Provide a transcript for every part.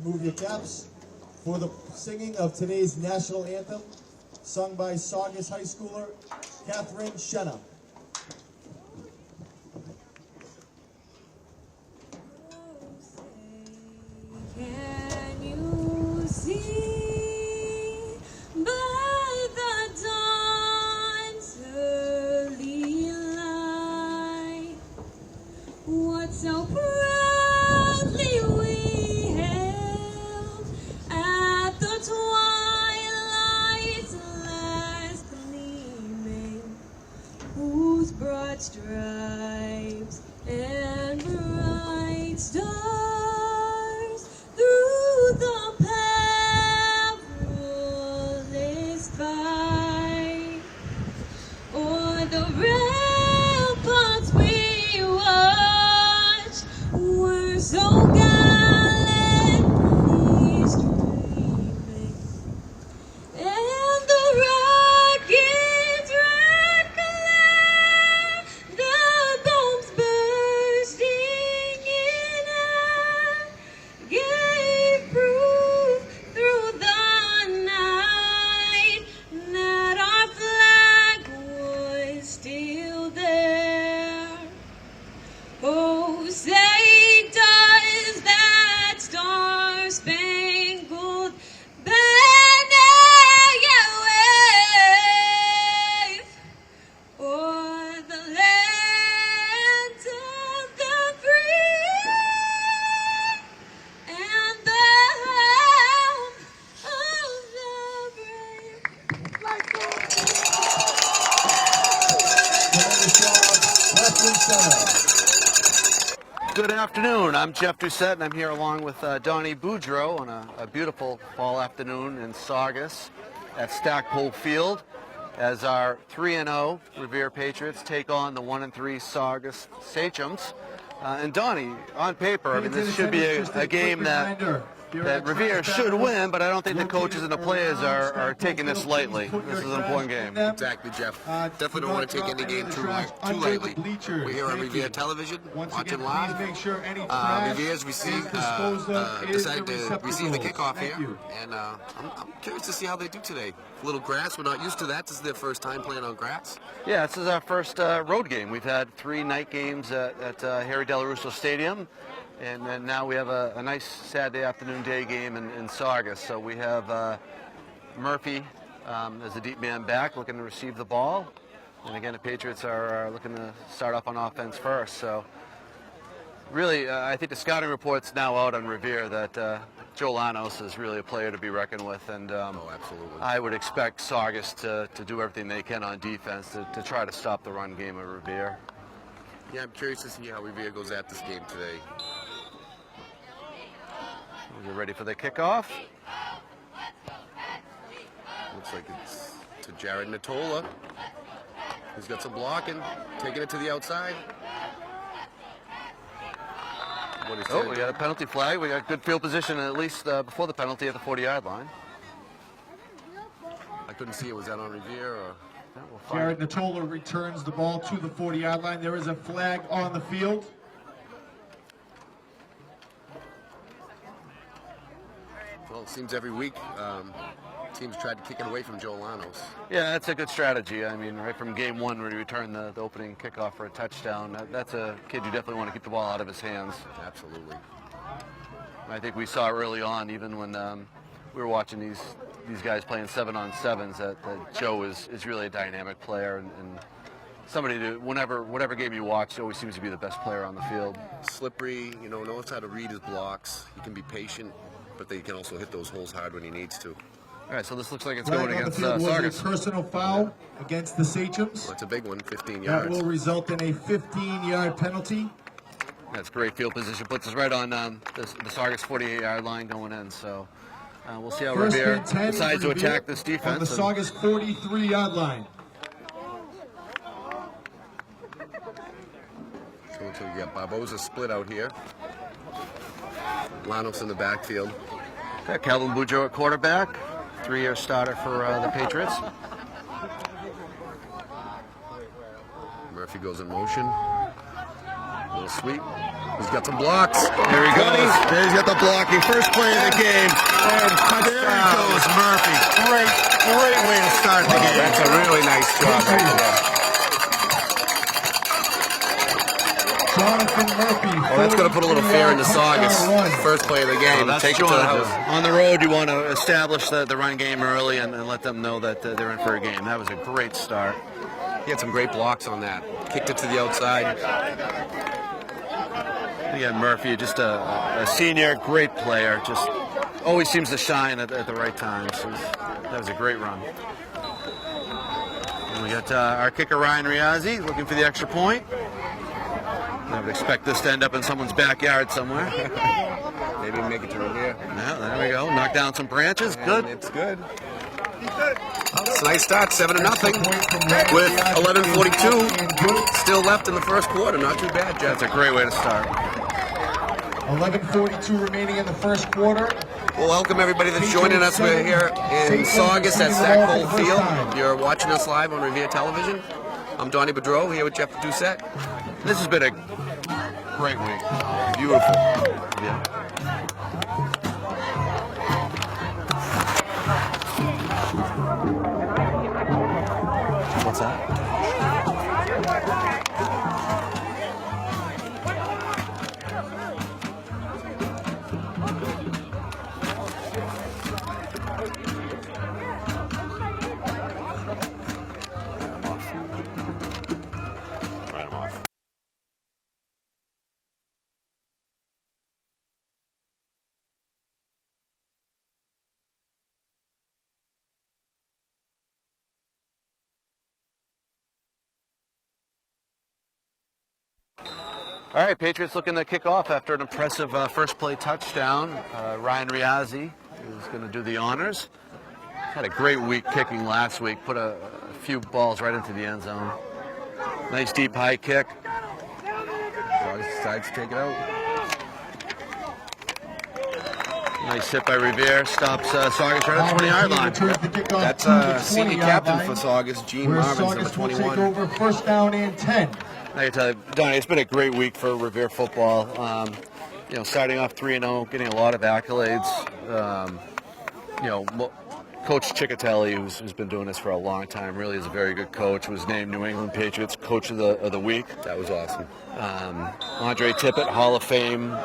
remove your caps for the singing of today's national anthem, sung by Saugus High Schooler Catherine Shenna. Can you see by the dawn's early light what so proudly we hailed at the twilight's last gleaming, whose broad stripes and bright stars through the perilous fight, o'er the ramparts we watched were so gallantly streaming, and the rockets reclaim the bombs bursting in air, gave proof through the night that our flag was still there. Oh, say does that star-spangled banner yet wave o'er the land of the free and the home of the brave? Tremendous job, Catherine Shenna. Good afternoon. I'm Jeff Doucette, and I'm here along with Donnie Boudreau on a beautiful fall afternoon in Saugus at Stackpole Field as our 3-0 Revere Patriots take on the 1-3 Saugus Sachems. And Donnie, on paper, I mean, this should be a game that Revere should win, but I don't think the coaches and the players are taking this lightly. This is an important game. Exactly, Jeff. Definitely don't want to take any game too lightly. We're here on Revere Television, watching live. Revere's decided to receive the kickoff here, and I'm curious to see how they do today. A little grass, we're not used to that. This is their first time playing on grass. Yeah, this is our first road game. We've had 3 night games at Harry Del Russo Stadium. And then now we have a nice Saturday afternoon day game in Saugus. So we have Murphy as a deep man back, looking to receive the ball. And again, the Patriots are looking to start off on offense first. So really, I think the scouting report's now out on Revere that Joe Lanos is really a player to be reckoned with. And absolutely. I would expect Saugus to do everything they can on defense to try to stop the run game of Revere. Yeah, I'm curious to see how Revere goes at this game today. We're ready for the kickoff. Looks like it's to Jared Natola. He's got some blocking, taking it to the outside. Oh, we got a penalty flag. We got good field position at least before the penalty at the 40-yard line. I couldn't see it. Was that on Revere or? Jared Natola returns the ball to the 40-yard line. There is a flag on the field. Well, it seems every week teams tried to kick it away from Joe Lanos. Yeah, that's a good strategy. I mean, right from game one when he returned the opening kickoff for a touchdown, that's a kid you definitely want to keep the ball out of his hands. Absolutely. I think we saw early on, even when we were watching these guys playing 7-on-7s, that Joe is really a dynamic player and somebody to whatever game you watch, he always seems to be the best player on the field. Slippery, knows how to read his blocks. He can be patient, but he can also hit those holes hard when he needs to. All right, so this looks like it's Flag going on the against field was Saugus. a personal foul against the Sachems. Well, that's a big one, 15 yards. That will result in a 15-yard penalty. That's great field position. Puts us right on the Saugus 48-yard line going in. So we'll see how Revere decides to attack this defense. On the Saugus 43-yard line. So you got Barboza split out here. Lanos in the backfield. Okay, Calvin Boudreau at quarterback. 3-year starter for the Patriots. Murphy goes in motion. A little sweep. He's got some blocks. Here he goes. There he's got the blocking. First play of the game. And there he goes, Murphy. Great way to start the game. That's a really nice job right there. Jonathan Murphy. Oh, that's going to put a little fear into Saugus. First play of the game. That's Take it to the house. On the road, you want to establish the run game early and let them know that they're in for a game. That was a great start. He had some great blocks on that. Kicked it to the outside. Again, Murphy, just a senior, great player. Just always seems to shine at the right times. So that was a great run. And we got our kicker, Ryan Riazzi, looking for the extra point. I would expect this to end up in someone's backyard somewhere. Maybe make it to Revere. Yeah, there we go. Knock down some branches. Good. And it's good. It's a nice start, 7-0 with 11:42 still left in the first quarter. Not too bad, Jeff. That's a great way to start. 11:42 remaining in the first quarter. Well, welcome everybody that's joining us. We're here in Saugus at Sachems Field. You're watching us live on Revere Television. I'm Donnie Boudreau here with Jeff Doucette. This has been a great week. Beautiful. Yeah. What's that? All right, Patriots looking to kick off after an impressive first play touchdown. Ryan Riazzi is going to do the honors. Had a great week kicking last week. Put a few balls right into the end zone. Nice deep high kick. Saugus decides to take it out. Nice hit by Revere. Stops Saugus right at the 20-yard line. That's senior captain for Saugus, Gene Marvins, number 21. Over first down and 10. I can tell you, Donnie, it's been a great week for Revere football. Starting off 3-0, getting a lot of accolades. Coach Ciccatelli, who's been doing this for a long time, really is a very good coach. Was named New England Patriots Coach of the Week. That was awesome. Andre Tippett, Hall of Fame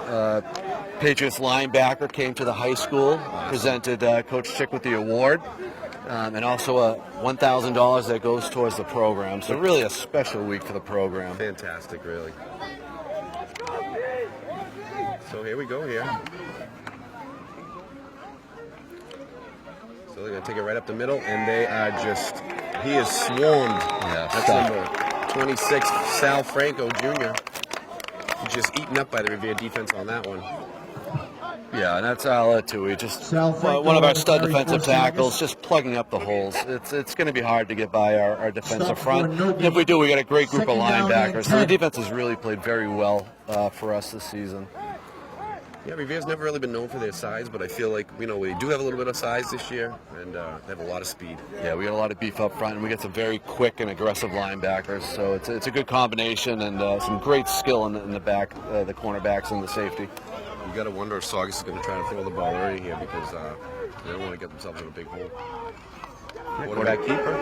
Patriots linebacker, came to the high school, presented Coach Chick with the award. And also $1,000 that goes towards the program. So really a special week for the program. Fantastic, really. So here we go here. So they're going to take it right up the middle, and they are just, he is swarmed. Yeah, that's number 26, Sal Franco Jr. Just eaten up by the Revere defense on that one. Yeah, and that's Ala too. He just one of our stud defensive tackles, just plugging up the holes. It's going to be hard to get by our defensive front. And if we do, we got a great group of linebackers. So the defense has really played very well for us this season. Yeah, Revere's never really been known for their size, but I feel like we do have a little bit of size this year, and they have a lot of speed. Yeah, we got a lot of beef up front, and we got some very quick and aggressive linebackers. So it's a good combination, and some great skill in the back, the cornerbacks and the safety. You got to wonder if Saugus is going to try to throw the ball early here because they don't want to get themselves in a big hole. Quarterback keeper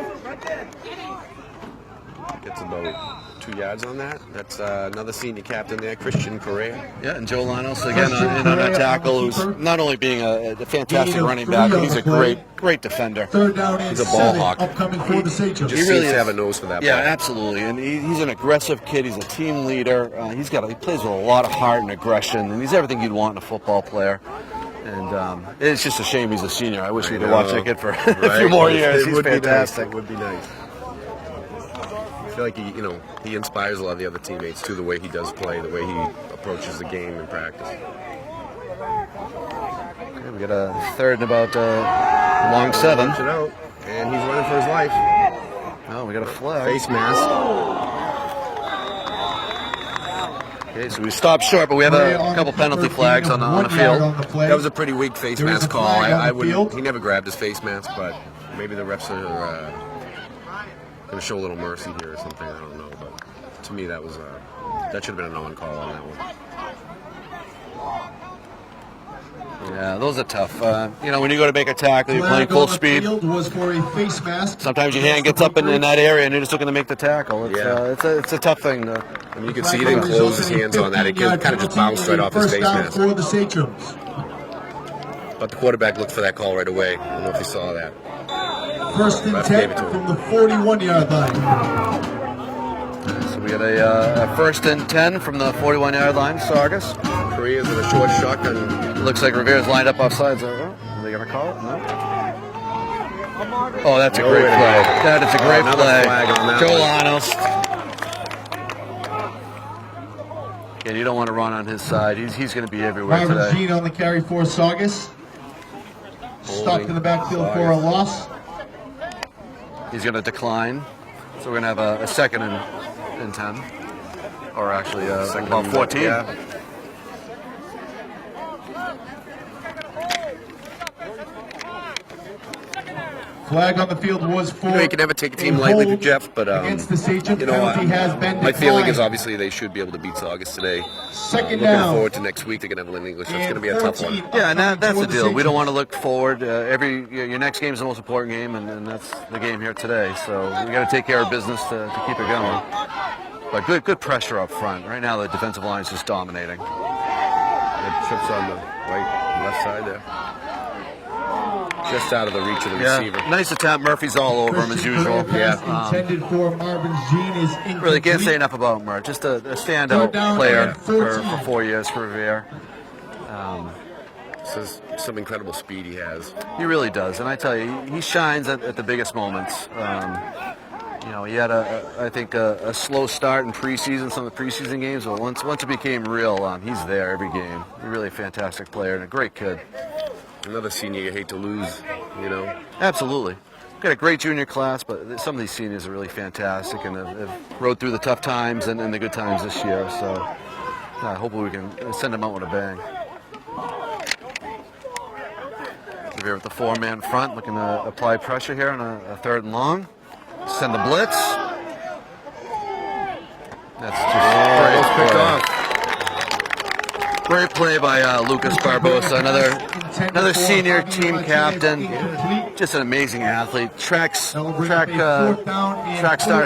gets about 2 yards on that. That's another senior captain there, Christian Correa. Yeah, and Joe Lanos again in on a tackle, who's not only being a fantastic running back, but he's a great defender. He's a ball hawk. He just seems to have a nose for that ball. Yeah, absolutely. And he's an aggressive kid. He's a team leader. He plays with a lot of heart and aggression, and he's everything you'd want in a football player. And it's just a shame he's a senior. I wish we could watch that kid for a few more years. He's fantastic. It would be nice. I feel like he inspires a lot of the other teammates too, the way he does play, the way he approaches the game in practice. Okay, we got a third and about long 7. And he's running for his life. Oh, we got a flag. Face mask. Okay, so we stopped short, but we have a couple penalty flags on the field. That was a pretty weak face mask call. I wouldn't. He never grabbed his face mask, but maybe the refs are going to show a little mercy here or something. I don't know, but To me, that should have been a no-one call on that one. Yeah, those are tough. You know, when you go to make a tackle, you're playing full speed. Was for a face mask. Sometimes your hand gets up in that area and you're just looking to make the tackle. It's a tough thing. I mean, you can see he didn't close his hands on that. It kind of just bounced right off his face mask. For the Sachems. But the quarterback looked for that call right away. I don't know if you saw that. First and 10 from the 41-yard line. So we got a first and 10 from the 41-yard line. Saugus. Korea's in a short shotgun. Looks like Revere's lined up offsides. Are they going to call it? No. Oh, that's a great play. That is a great play. Jolanos. Yeah, you don't want to run on his side. He's going to be everywhere today. Gene on the carry for Saugus. Stuck in the backfield for a loss. He's going to decline. So we're going to have a second and 10. Or actually about 14. Yeah. Flag on the field was for. You know, you can never take a team lightly, Jeff, but against the Sachems, you know, penalty has been my feeling is declined. obviously they should be able to beat Saugus today. Second looking down. forward to next week. They're going to have Lynn English. That's going to be a tough one. Yeah, and that's the deal. We don't want to look forward. Your next game is the most important game, and that's the game here today. So we got to take care of business to keep it going. But good pressure up front. Right now, the defensive line is just dominating. Good trips on the left side there. Just out of the reach of the receiver. Nice attempt. Murphy's all over him as usual. Intended for Marvin Jean is incomplete. Really can't say enough about Murph. Just a standout player for 4 years for Revere. Some incredible speed he has. He really does, and I tell you, he shines at the biggest moments. You know, he had I think a slow start in preseason, some of the preseason games, but once it became real, he's there every game. He's really a fantastic player and a great kid. Another senior you hate to lose, you know. Absolutely. We've got a great junior class, but some of these seniors are really fantastic and have rode through the tough times and the good times this year. So hopefully we can send them out with a bang. Revere with the four-man front, looking to apply pressure here on a third and long. Send the blitz. That's just picked off. Great play by Lucas Barbosa, another senior team captain. Just an amazing athlete. Track star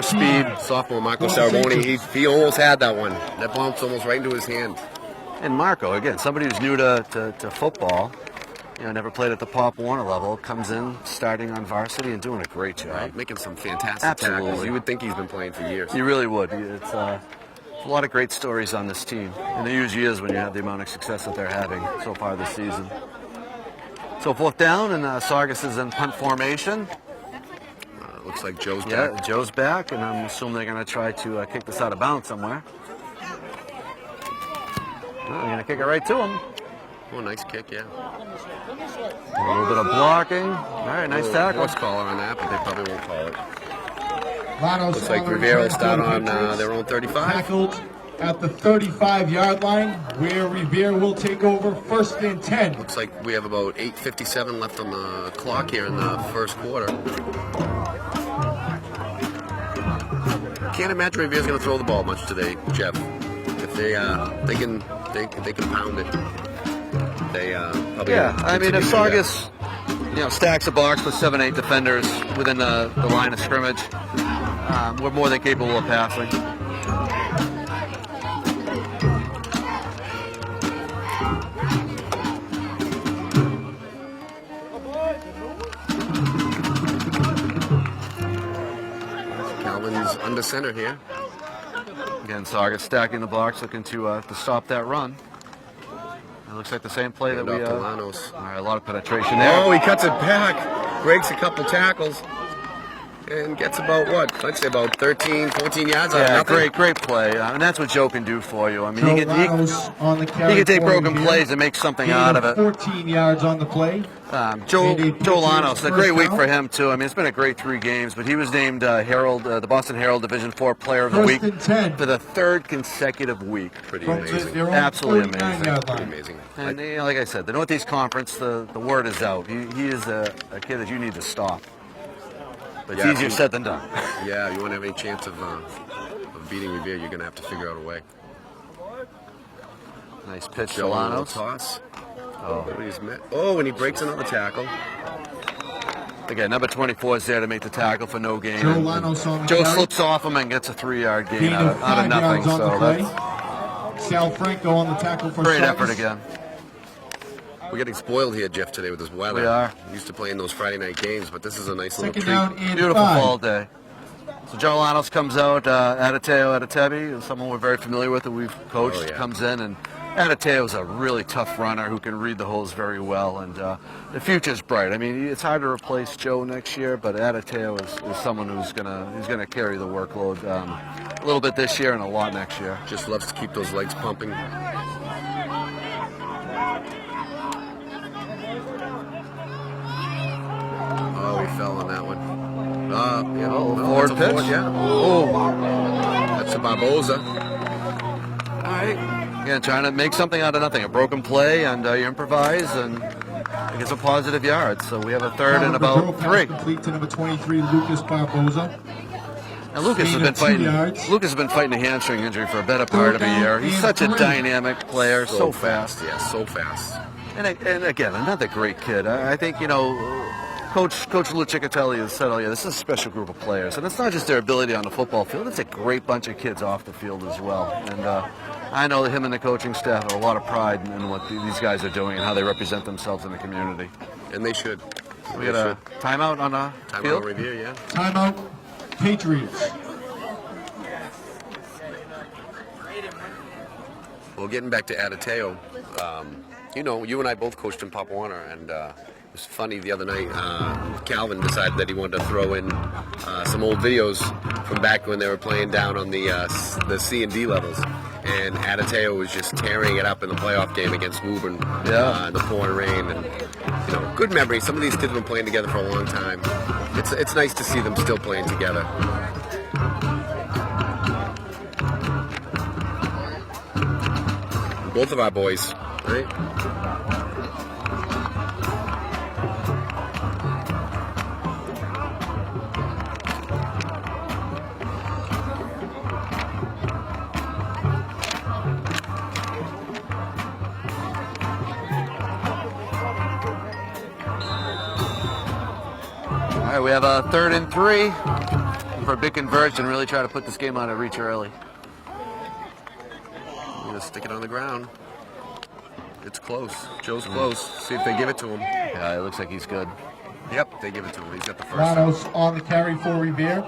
speed. Sophomore Marco Saraboni, he almost had that one. That bounced almost right into his hand. And Marco, again, somebody who's new to football, you know, never played at the Pop Warner level, comes in starting on varsity and doing a great job. Right, making some fantastic tackles. You would think he's been playing for years. You really would. It's a lot of great stories on this team, and there usually is when you have the amount of success that they're having so far this season. So fourth down, and Saugus is in punt formation. Looks like Joe's back. Yeah, Joe's back, and I'm assuming they're going to try to kick this out of bounds somewhere. They're going to kick it right to him. Oh, nice kick, yeah. A little bit of blocking. All right, nice tackle. Horse collar on that, but they probably won't call it. Looks like Revere will start on their own 35. Tackled at the 35-yard line, where Revere will take over first and 10. Looks like we have about 8:57 left on the clock here in the first quarter. Can't imagine Revere's going to throw the ball much today, Jeff. If they can pound it. They probably I mean, if Saugus stacks a box with 7-8 defenders within the line of scrimmage, we're more than capable of passing. Calvin's under center here. Again, Saugus stacking the box, looking to stop that run. It looks like the same play that we... All right, a lot of penetration there. Oh, he cuts it back, breaks a couple tackles, and gets about what? I'd say about 13, 14 yards out of nothing. Great play. And that's what Joe can do for you. I mean, he can take broken plays and make something out of it. 14 yards on the play. Joe Lanos, a great week for him, too. I mean, it's been a great 3 games, but he was named the Boston Herald Division IV Player of the Week for the 3rd consecutive week. Pretty amazing. Absolutely amazing. Pretty amazing. And like I said, the Northeast Conference, the word is out. He is a kid that you need to stop. But it's easier said than done. Yeah, you won't have any chance of beating Revere, you're going to have to figure out a way. Nice pitch, Delano's Delanos. toss. Oh, and he breaks another tackle. Again, number 24 is there to make the tackle for no gain. Joe slips off him and gets a 3-yard gain out of 5 nothing. yards on the So play. that's Sal Franco on the tackle for great Saugus. effort again. We're getting spoiled here, Jeff, today with this weather. We are. Used to playing those Friday night games, but this is a nice little Second treat. down and Beautiful 5. fall day. So Joe Lanos comes out, Adateo Adetebi, someone we're very familiar with that we've coached, Oh, yeah. comes in, and Adateo is a really tough runner who can read the holes very well, and the future's bright. I mean, it's hard to replace Joe next year, but Adateo is someone who's gonna carry the workload a little bit this year and a lot next year. Just loves to keep those legs pumping. Oh, he fell on that one. Yeah, Forward that's a pitch? yeah. Oh, That's a Barboza. all right. Again, trying to make something out of nothing. A broken play, and you improvise, and it gets a positive yards. So we have a third and about 3. Complete to number 23, Lucas Barboza. And Lucas has Gain been of 2 fighting. yards. Lucas has been fighting a hamstring injury for a better part of a year. He's such a dynamic player, so fast. Yeah, so fast. And again, another great kid. I think Coach Lucicatelli has said, "Oh yeah, this is a special group of players, and it's not just their ability on the football field. It's a great bunch of kids off the field as well." And I know that him and the coaching staff have a lot of pride in what these guys are doing and how they represent themselves in the community. And they should. We got a timeout on the Time field. out review, yeah. Timeout, Patriots. Well, getting back to Adateo, you and I both coached in Pop Warner, and it was funny the other night. Calvin decided that he wanted to throw in some old videos from back when they were playing down on the C and D levels, and Adateo was just tearing it up in the playoff game against Woburn in the pouring rain, and good memory. Some of these kids have been playing together for a long time. It's nice to see them still playing together. Both of our boys, right? All right, we have a 3rd and 3 for a big conversion. Really try to put this game out of reach early. Just stick it on the ground. It's close. Joe's close. See if they give it to him. Yeah, it looks like he's good. Yep, they give it to him. He's got the first. Lanos on the carry for Revere.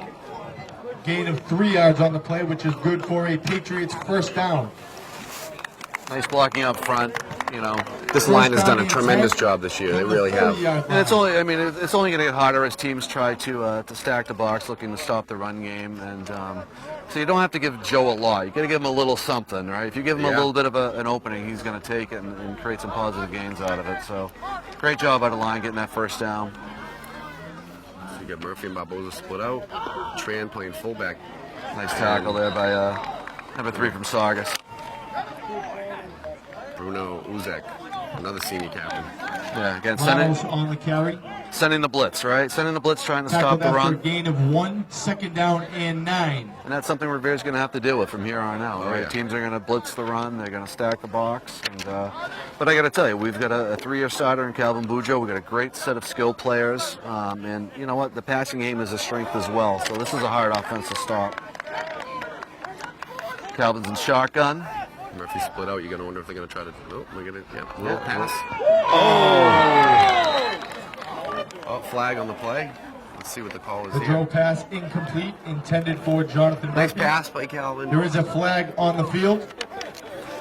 Gain of 3 yards on the play, which is good for a Patriots first down. Nice blocking up front. This line has done a tremendous job this year. They really have. And it's only going to get harder as teams try to stack the box, looking to stop the run game, and so you don't have to give Joe a lot. You got to give him a little something, right? If you give him a little bit of an opening, he's going to take it and create some positive gains out of it. So, great job by the line getting that first down. So you got Murphy and Barboza split out. Tran playing fullback. Nice tackle there by number 3 from Saugus. Bruno Uzek, another senior captain. Yeah, again, Lanos on the carry. sending the blitz, right? Sending the blitz, trying to Tackled stop the after a run. gain of 1, second down and 9. And that's something Revere's going to have to deal with from here on out, Oh, right? yeah. Teams are going to blitz the run. They're going to stack the box. And but I got to tell you, we've got a 3-year starter in Calvin Bujo. We've got a great set of skill players. And you know what? The passing game is a strength as well. So this is a hard offense to stop. Calvin's in shotgun. Murphy split out. You're going to wonder if they're going to try to. Oh, we're going to. Yeah, little pass. Oh, flag on the play. Let's see what the call is The here. throw pass incomplete, intended for Jonathan Nice Murphy. pass by Calvin. There is a flag on the field.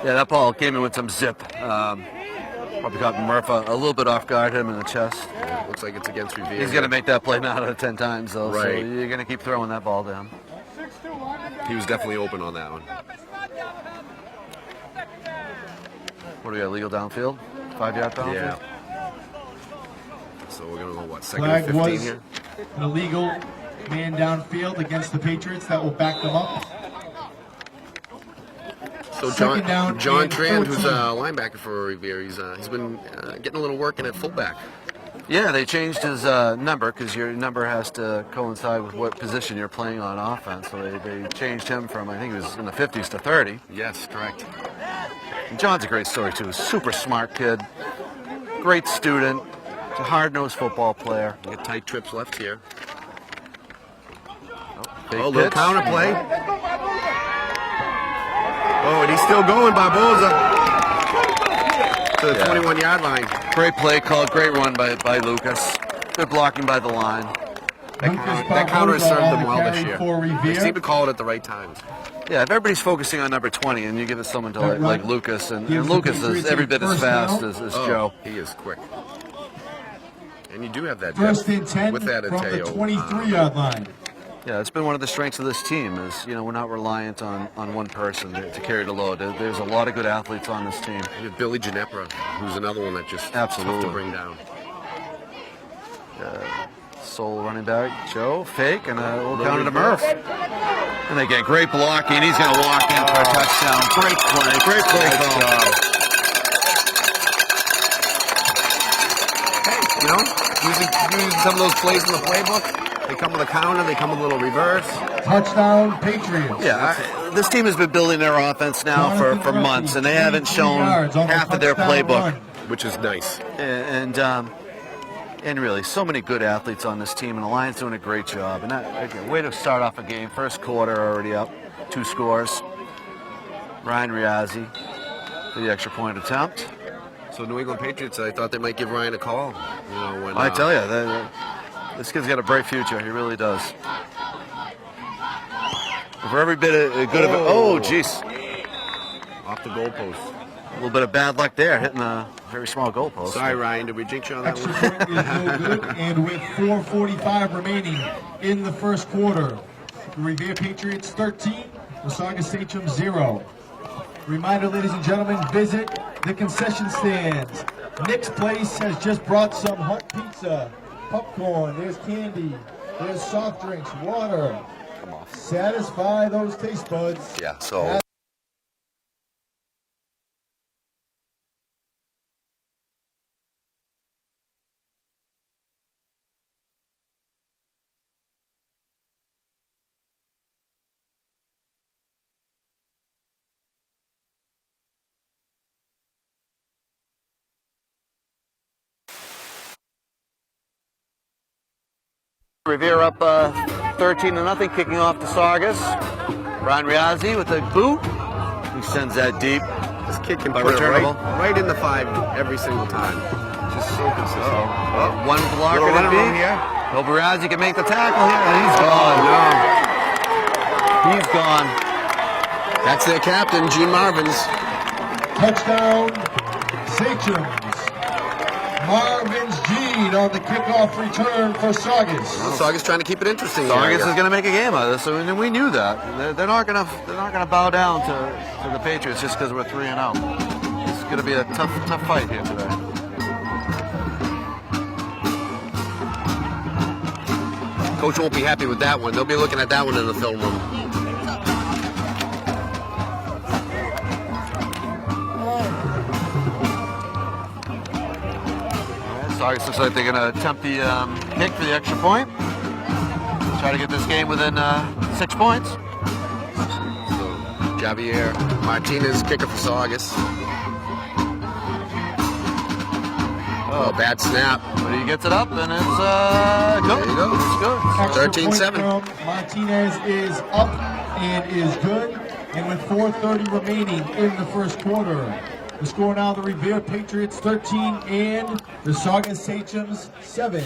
Yeah, that ball came in with some zip. Probably caught Murphy a little bit off guard, hit him in the chest. Yeah, looks like it's against Revere. He's going to make that play 9 out of 10 times, though. So Right. you're going to keep throwing that ball down. He was definitely open on that one. What do we got, legal downfield? 5-yard downfield? Yeah. So we're going to go, what, second Flag and 15 was here? an illegal man downfield against the Patriots. That will back them up. So Second down John and Tran, who's 14. a linebacker for Revere, he's been getting a little work in at fullback. Yeah, they changed his number because your number has to coincide with what position you're playing on offense. So they changed him from, I think he was in the 50s to 30. Yes, correct. And John's a great story too. Super smart kid, great student, a hard-nosed football player. We get tight trips left here. Big Oh, little pitch. counter play. Oh, and he's still going, Barboza. To the 21-yard line. Great play called, great run by Lucas. Good blocking by the line. That counter has served them well this year. For They Revere. seem to call it at the right times. Yeah, if everybody's focusing on number 20 and you give it someone to like Lucas, and Gives the Lucas is Patriots every a bit as first fast down. as Joe. He is quick. And you do have that First depth and 10 with that from the Ateo. 23-yard line. Yeah, it's been one of the strengths of this team is, we're not reliant on one person to carry the load. There's a lot of good athletes on this team. You have Billy Ginepra, who's another one that just Absolutely. tough to bring down. Sole running back, Joe, fake, and a little counter to Murph. And they get great blocking. He's going to walk in for a touchdown. Great play call. You know, using some of those plays in the playbook. They come with a counter, they come with a little reverse. Touchdown, Patriots. Yeah, this team has been building their offense now for months, and they haven't shown half of their playbook. Which is nice. And really, so many good athletes on this team, and the Lions doing a great job. And that, again, way to start off a game. First quarter already up, 2 scores. Ryan Riazzi for the extra point attempt. So New England Patriots, I thought they might give Ryan a call. When, I tell you, this kid's got a bright future. He really does. For every bit of good of it. Oh, jeez. Off the goalpost. A little bit of bad luck there, hitting a very small goalpost. Sorry, Ryan. Did we jinx you on that Extra one? point is no good, and with 4:45 remaining in the first quarter, the Revere Patriots 13, the Saugus Sachems 0. Reminder, ladies and gentlemen, visit the concession stands. Nick's Place has just brought some hot pizza, popcorn, there's candy, there's soft drinks, water. Come on. Satisfy those taste buds. Yeah, so... Revere up 13-0, kicking off to Saugus. Ryan Riazzi with a boot. He sends that deep. This kid can By put it returnable. right in the 5 every single time. Just so consistent. One blocker Little to running beat. room here. Hope Riazzi can make the tackle here. And he's gone. No. He's gone. That's their captain, Gene Marvin's. Touchdown, Sachems. Marvin's Gene on the kickoff return for Saugus. Saugus trying to keep it interesting. Saugus is going to make a game out of this, and we knew that. They're not going to bow down to the Patriots just because we're 3-0. It's going to be a tough fight here today. Coach won't be happy with that one. They'll be looking at that one in the film room. Saugus looks like they're going to attempt the kick for the extra point. Try to get this game within 6 points. Javier Martinez, kicker for Saugus. Oh, bad snap. But he gets it up, and it's good. There you go. It's good. Extra 13-7. point from Martinez is up and is good. And with 4:30 remaining in the first quarter, the score now: the Revere Patriots 13 and the Saugus Sachems 7.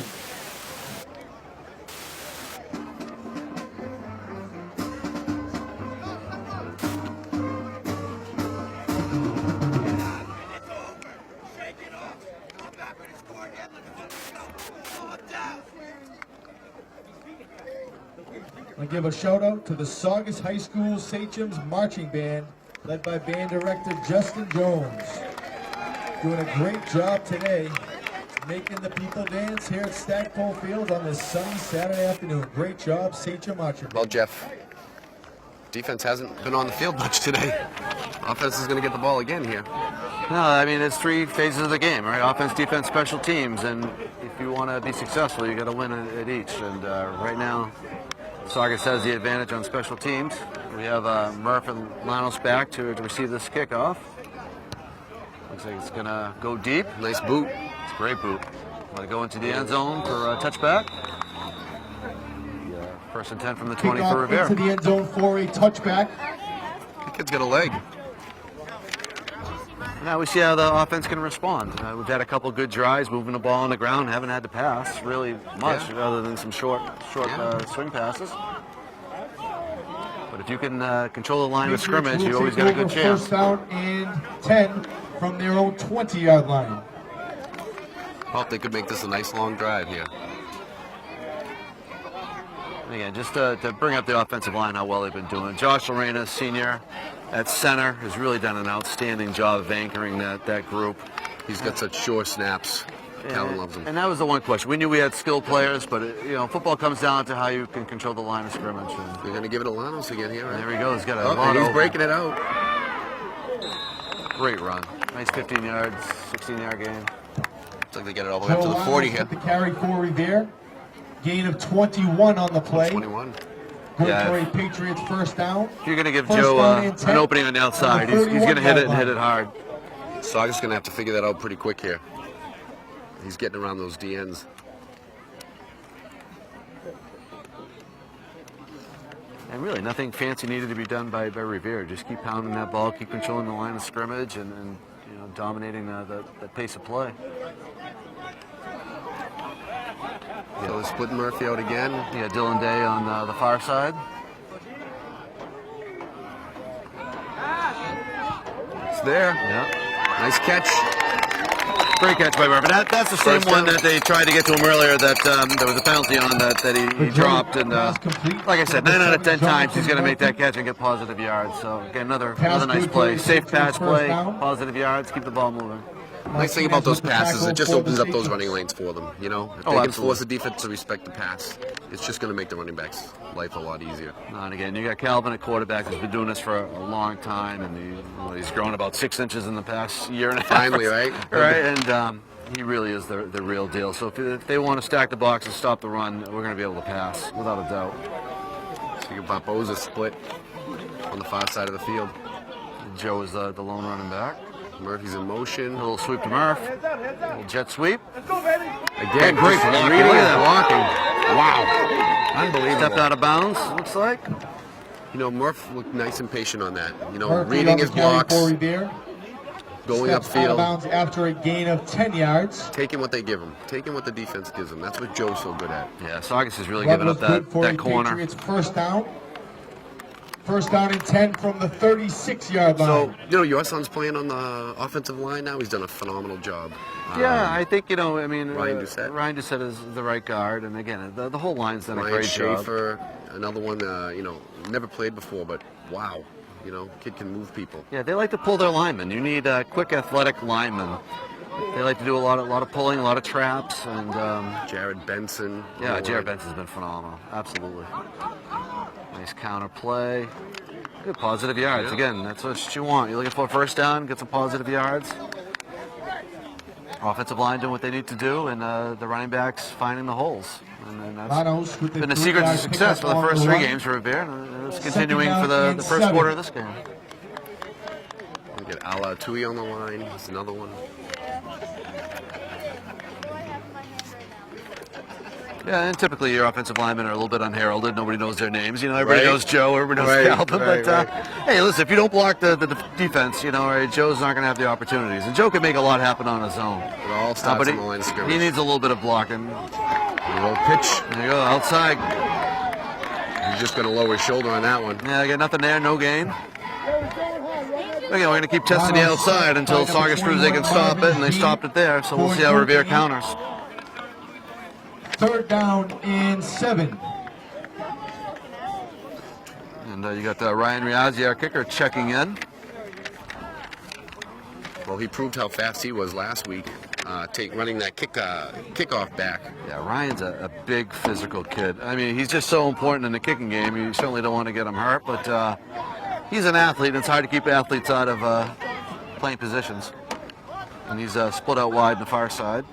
I give a shout out to the Saugus High School Sachems Marching Band, led by band director Justin Jones. Doing a great job today, making the people dance here at Stackpole Field on this sunny Saturday afternoon. Great job, Sachem Marching Band. Well, Jeff, defense hasn't been on the field much today. Offense is going to get the ball again here. No, I mean, it's 3 phases of the game, right? Offense, defense, special teams, and if you want to be successful, you got to win at each. And right now, Saugus has the advantage on special teams. We have Murph and Lanos back to receive this kickoff. Looks like it's gonna go deep. Nice boot. It's a great boot. Let it go into the end zone for a touchback. First and 10 from the 20 for Revere. Into the end zone for a touchback. The kid's got a leg. Now we see how the offense can respond. We've had a couple good drives, moving the ball on the ground, haven't had to pass really much other than some short swing passes. But if you can control the line of scrimmage, you always got a good chance. First down and 10 from their own 20-yard line. Hope they could make this a nice long drive here. And again, just to bring up the offensive line, how well they've been doing. Josh Lorena, senior at center, has really done an outstanding job of anchoring that group. He's got such sure snaps. Calvin loves him. And that was the one question. We knew we had skilled players, but football comes down to how you can control the line of scrimmage. We're going to give it to Lanos again here, right? There he goes. He's got a lot he's breaking it out. Great run. Nice 15 yards, 16-yard gain. Looks like they get it all the way up to the 40 here. The carry for Revere. Gain of 21 on the play. 21. Good for a Patriots first down. If you're going to give Joe an opening on the outside, he's going to hit it and hit it hard. Saugus is going to have to figure that out pretty quick here. He's getting around those DNs. And really, nothing fancy needed to be done by Revere. Just keep pounding that ball, keep controlling the line of scrimmage, and dominating the pace of play. So they're splitting Murphy out again. Yeah, Dylan Day on the far side. It's there. Yeah. Nice catch. Great catch by Murphy. That's the same one that they tried to get to him earlier that there was a penalty on that he dropped. And like I said, 9 out of 10 times he's going to make that catch and get positive yards. So again, another nice play. Safe pass play, positive yards, keep the ball moving. Nice thing about those passes, it just opens up those running lanes for them, If they can force the defense to respect the pass, it's just going to make the running back's life a lot easier. And again, you got Calvin at quarterback who's been doing this for a long time, and he's grown about 6 inches in the past year and a half. Finally, right? Right, and he really is the real deal. So if they want to stack the box and stop the run, we're going to be able to pass, without a doubt. So you got Boza split on the far side of the field. Joe is the lone running back. Murphy's in motion. A little sweep to Murph. A little jet sweep. Again, great blocking. Reading Look at and blocking. Wow. Unbelievable. Stepped out of bounds, looks like. Murph looked nice and patient on that. Murphy reading his blocks. Going Steps out of upfield. bounds after a gain of 10 yards. Taking what they give him. Taking what the defense gives him. That's what Joe's so good at. Yeah, Saugus is really giving up that corner. Patriots first down. First down and 10 from the 36-yard line. So, your son's playing on the offensive line now. He's done a phenomenal job. Yeah, I think, Ryan Doucette is the right guard. And again, the whole line's done a Ryan great Schaefer, job. another one, never played before, but wow. Kid can move people. Yeah, they like to pull their linemen. You need quick, athletic linemen. They like to do a lot of pulling, a lot of traps, and Jared Benson. Yeah, Jared Benson's been phenomenal. Absolutely. Nice counter play. Good positive yards. Yeah. Again, that's what you want. You're looking for a first down, get some positive yards. Offensive line doing what they need to do, and the running backs finding the holes. And that's been the secret to success for the first 3 games for Revere, and it's continuing for the first quarter of this game. We get Ala Tui on the line. That's another one. Yeah, and typically your offensive linemen are a little bit unheralded. Nobody knows their names. Everybody knows Joe, everybody knows Calvin. Hey, listen, if you don't block the defense, Joe's not going to have the opportunities. And Joe can make a lot happen on his own. It all starts on the line of scrimmage. He needs a little bit of blocking. A little pitch. There you go, outside. He's just going to lower his shoulder on that one. Yeah, I got nothing there, no gain. Again, we're going to keep testing the outside until Saugus proves they can stop it, and they stopped it there. So we'll see how Revere counters. Third down and 7. And you got Ryan Riazzi, our kicker, checking in. Well, he proved how fast he was last week, running that kickoff back. Yeah, Ryan's a big physical kid. I mean, he's just so important in the kicking game. You certainly don't want to get him hurt, but he's an athlete, and it's hard to keep athletes out of playing positions. And he's split out wide on the far side.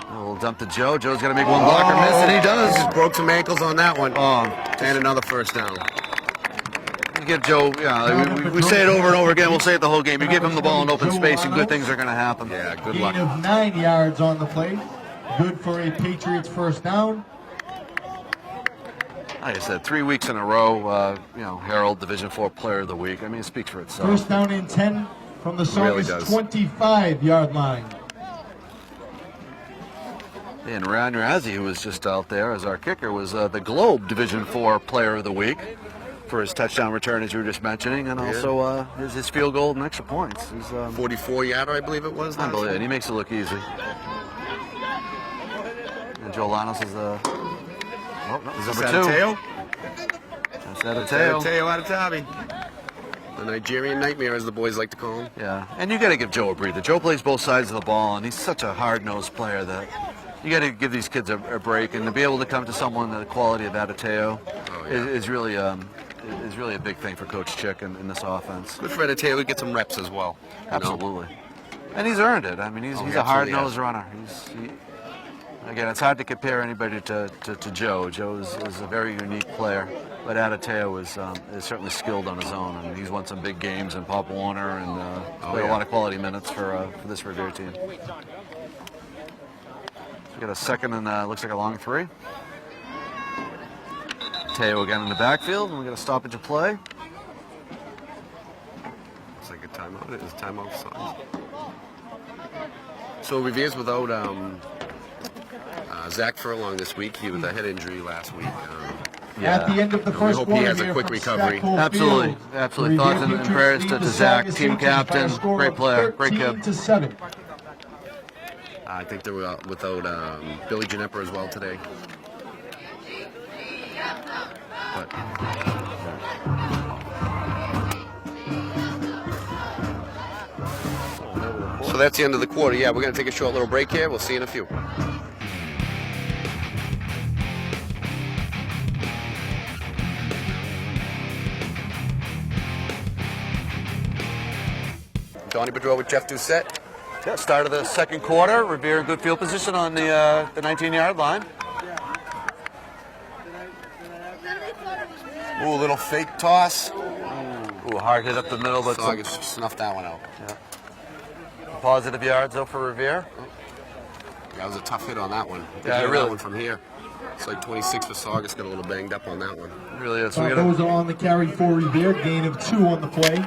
A little dump to Joe. Joe's got to make one blocker miss, and he does. Just broke some ankles on that one. And another first down. You give Joe, we say it over and over again, we'll say it the whole game. You give him the ball in open space and good things are going to happen. Yeah, good luck. Gain of 9 yards on the play. Good for a Patriots first down. Like I said, 3 weeks in a row, Herald Division IV Player of the Week. I mean, it speaks for itself. First down and 10 from the Saugus 25-yard line. And Ryan Razzie, who was just out there as our kicker, was the Globe Division IV Player of the Week for his touchdown return, as you were just mentioning, and also his field goal and extra points. He's 44-yarder, I believe it was. Unbelievable. And he makes it look easy. And Joe Lanos is the number 2. That's Adateo out of Tommy. The Nigerian Nightmare, as the boys like to call him. Yeah, and you got to give Joe a breather. Joe plays both sides of the ball, and he's such a hard-nosed player that you got to give these kids a break. And to be able to come to someone the quality of Adateo is really a big thing for Coach Chick in this offense. Good for Adateo to get some reps as well. Absolutely. And he's earned it. I mean, he's a hard-nosed runner. Again, it's hard to compare anybody to Joe. Joe is a very unique player, but Adateo is certainly skilled on his own, and he's won some big games in Pop Warner and played a lot of quality minutes for this Revere team. So we got a second and looks like a long 3. Teo again in the backfield, and we got a stoppage of play. Looks like a timeout. It is timeout size. So Revere's without Zach Furlong this week. He was a head injury last week. At the end of the first quarter, he has a quick recovery. Absolutely. Thoughts and prayers to Zach, team captain, great player, great kid. I think they were without Billy Ginepper as well today. So that's the end of the quarter. Yeah, we're going to take a short little break here. We'll see you in a few. Donnie Bedreau with Jeff Doucette. Yeah, start of the second quarter. Revere in good field position on the 19-yard line. Ooh, a little fake toss. Ooh, hard hit up the middle, but Saugus snuffed that one out. Yeah. Positive yards though for Revere. That was a tough hit on that one. Yeah, really. That one from here. It's like 26 for Saugus. Got a little banged up on that one. It really is. Those are on the carry for Revere. Gain of 2 on the play.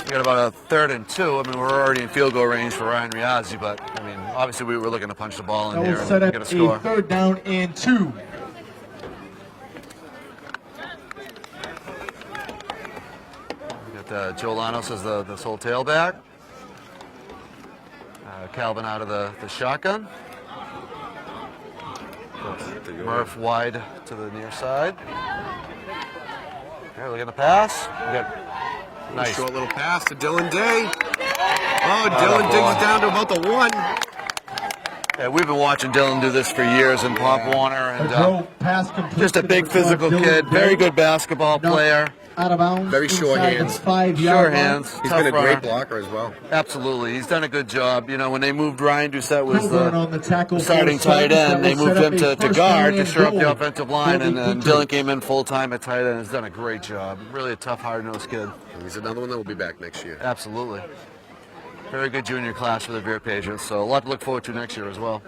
We got about a 3rd and 2. I mean, we're already in field goal range for Ryan Riazzi, but I mean, obviously we were looking to punch the ball in here and get a score. A 3rd down and 2. We got Joe Lanos as the sole tailback. Calvin out of the shotgun. Murph wide to the near side. Okay, look at the pass. We got nice. Short little pass to Dylan Day. Oh, Dylan digs down to about the 1. Yeah, we've been watching Dylan do this for years in Pop Warner, and just a big physical kid, very good basketball player. Out of bounds. Very short hands. Sure hands. He's been a great blocker as well. Absolutely. He's done a good job. You know, when they moved Ryan Doucette was the tackle starting tight end, they moved him to guard to shore up the offensive line, and Dylan came in full-time at tight end. Has done a great job. Really a tough, hard-nosed kid. And he's another one that will be back next year. Absolutely. Very good junior class for the Revere Patriots, so a lot to look forward to next year as well.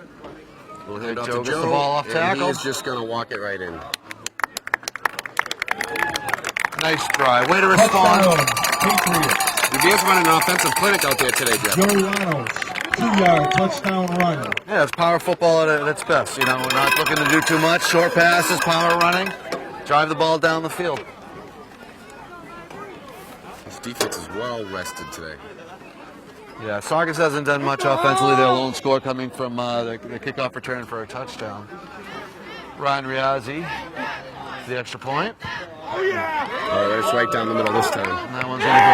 We'll hand off Joe to gets Joe, the ball off tackle. He's just going to walk it right in. Nice drive. Way to respond. Revere's running an offensive clinic out there today, Jeff. Joe Lanos, 2-yard touchdown run. Yeah, it's power football at its best. You know, we're not looking to do too much. Short passes, power running. Drive the ball down the field. This defense is well rested today. Yeah, Saugus hasn't done much offensively. Their lone score coming from the kickoff return for a touchdown. Ryan Riazzi, the extra point. Oh, it's right down the middle this time. And that one's going to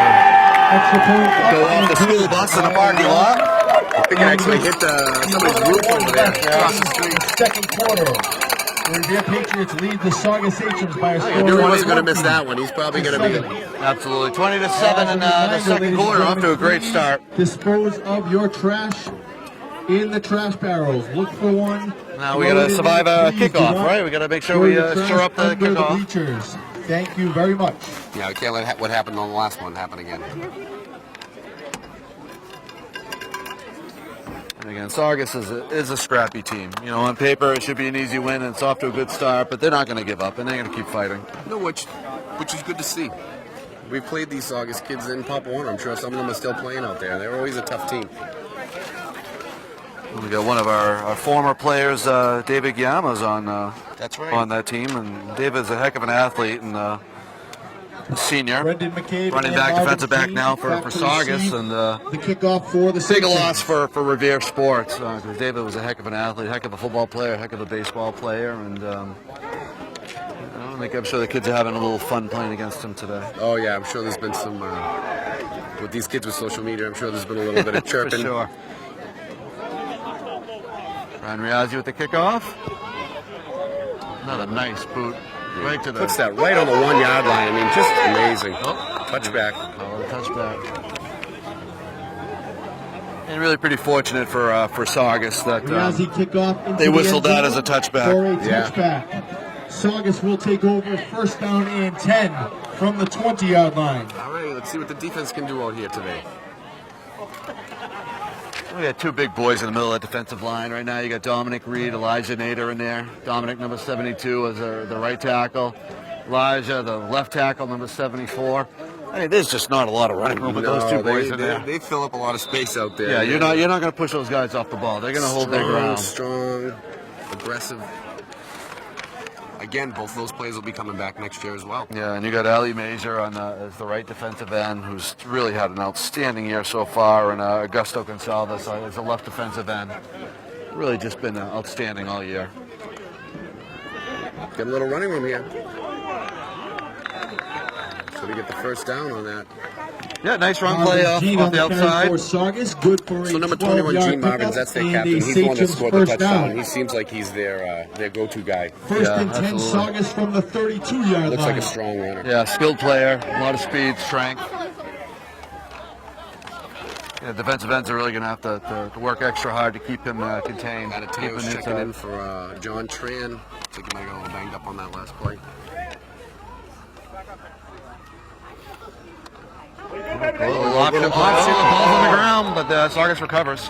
go off the school bus in the parking lot. I think it actually hit somebody's roof over there across the street. Second quarter. The Revere Patriots lead the Saugus Sachems by a score. I knew he of wasn't going to miss 14 that one. He's probably going to be. Absolutely. 20-7 in the second quarter. Off to a great start. Dispose of your trash in the trash barrels. Look for one. Now we got to survive a kickoff, right? We got to make sure we stir up the kickoff. Bleachers. Thank you very much. Yeah, we can't let what happened on the last one happen again. And again, Saugus is a scrappy team. You know, on paper it should be an easy win, and it's off to a good start, but they're not going to give up, and they're going to keep fighting. No, which is good to see. We've played these Saugus kids in Pop Warner. I'm sure some of them are still playing out there. They're always a tough team. We got one of our former players, David Yama's on That's right. on that team, and David's a heck of an athlete and senior, Brendan McCabe running and back, Marvin defensive back Keane now for back to Saugus, receive and the kickoff for the big Sachems. loss for Revere sports because David was a heck of an athlete, heck of a football player, heck of a baseball player, and I'm sure the kids are having a little fun playing against him today. Oh yeah, I'm sure there's been some with these kids with social media. I'm sure there's been a little bit of chirping. For sure. Ryan Riazzi with the kickoff. Another nice boot. Right to the Puts that right on the 1 yard line. I mean, just amazing. Touchback. Touchback. And really pretty fortunate for Saugus that Riazzi kickoff into they whistled the end that as a zone touchback. For a Yeah. touchback. Saugus will take over first down and 10 from the 20-yard line. All right, let's see what the defense can do out here today. We got two big boys in the middle of the defensive line right now. You got Dominic Reed, Elijah Nader in there. Dominic, number 72, as the right tackle. Elijah, the left tackle, number 74. I mean, there's just not a lot of running room with those two boys in there. They fill up a lot of space out there. Yeah, you're not going to push those guys off the ball. They're going to hold their ground. Strong, aggressive. Again, both of those players will be coming back next year as well. Yeah, and you got Ali Major as the right defensive end, who's really had an outstanding year so far, and Augusto Gonçalves as the left defensive end. Really just been outstanding all year. Get a little running room here. So we get the first down on that. Yeah, nice run play off the outside. For Saugus, good for So a number 21, 12-yard Gene Marvins, pickup that's their and captain. a He's the one that Sachems scored the first touchdown. down. He seems like he's their go-to guy. First Yeah, and 10, absolutely. Saugus from the 32-yard Looks line. like a strong runner. Yeah, skilled player, a lot of speed, strength. Yeah, defensive ends are really going to have to work extra hard to keep him contained. Atateo's checking in for John Tran. Looks like he might have got a little banged up on that last play. A little option, the ball's on the ground, but Saugus recovers.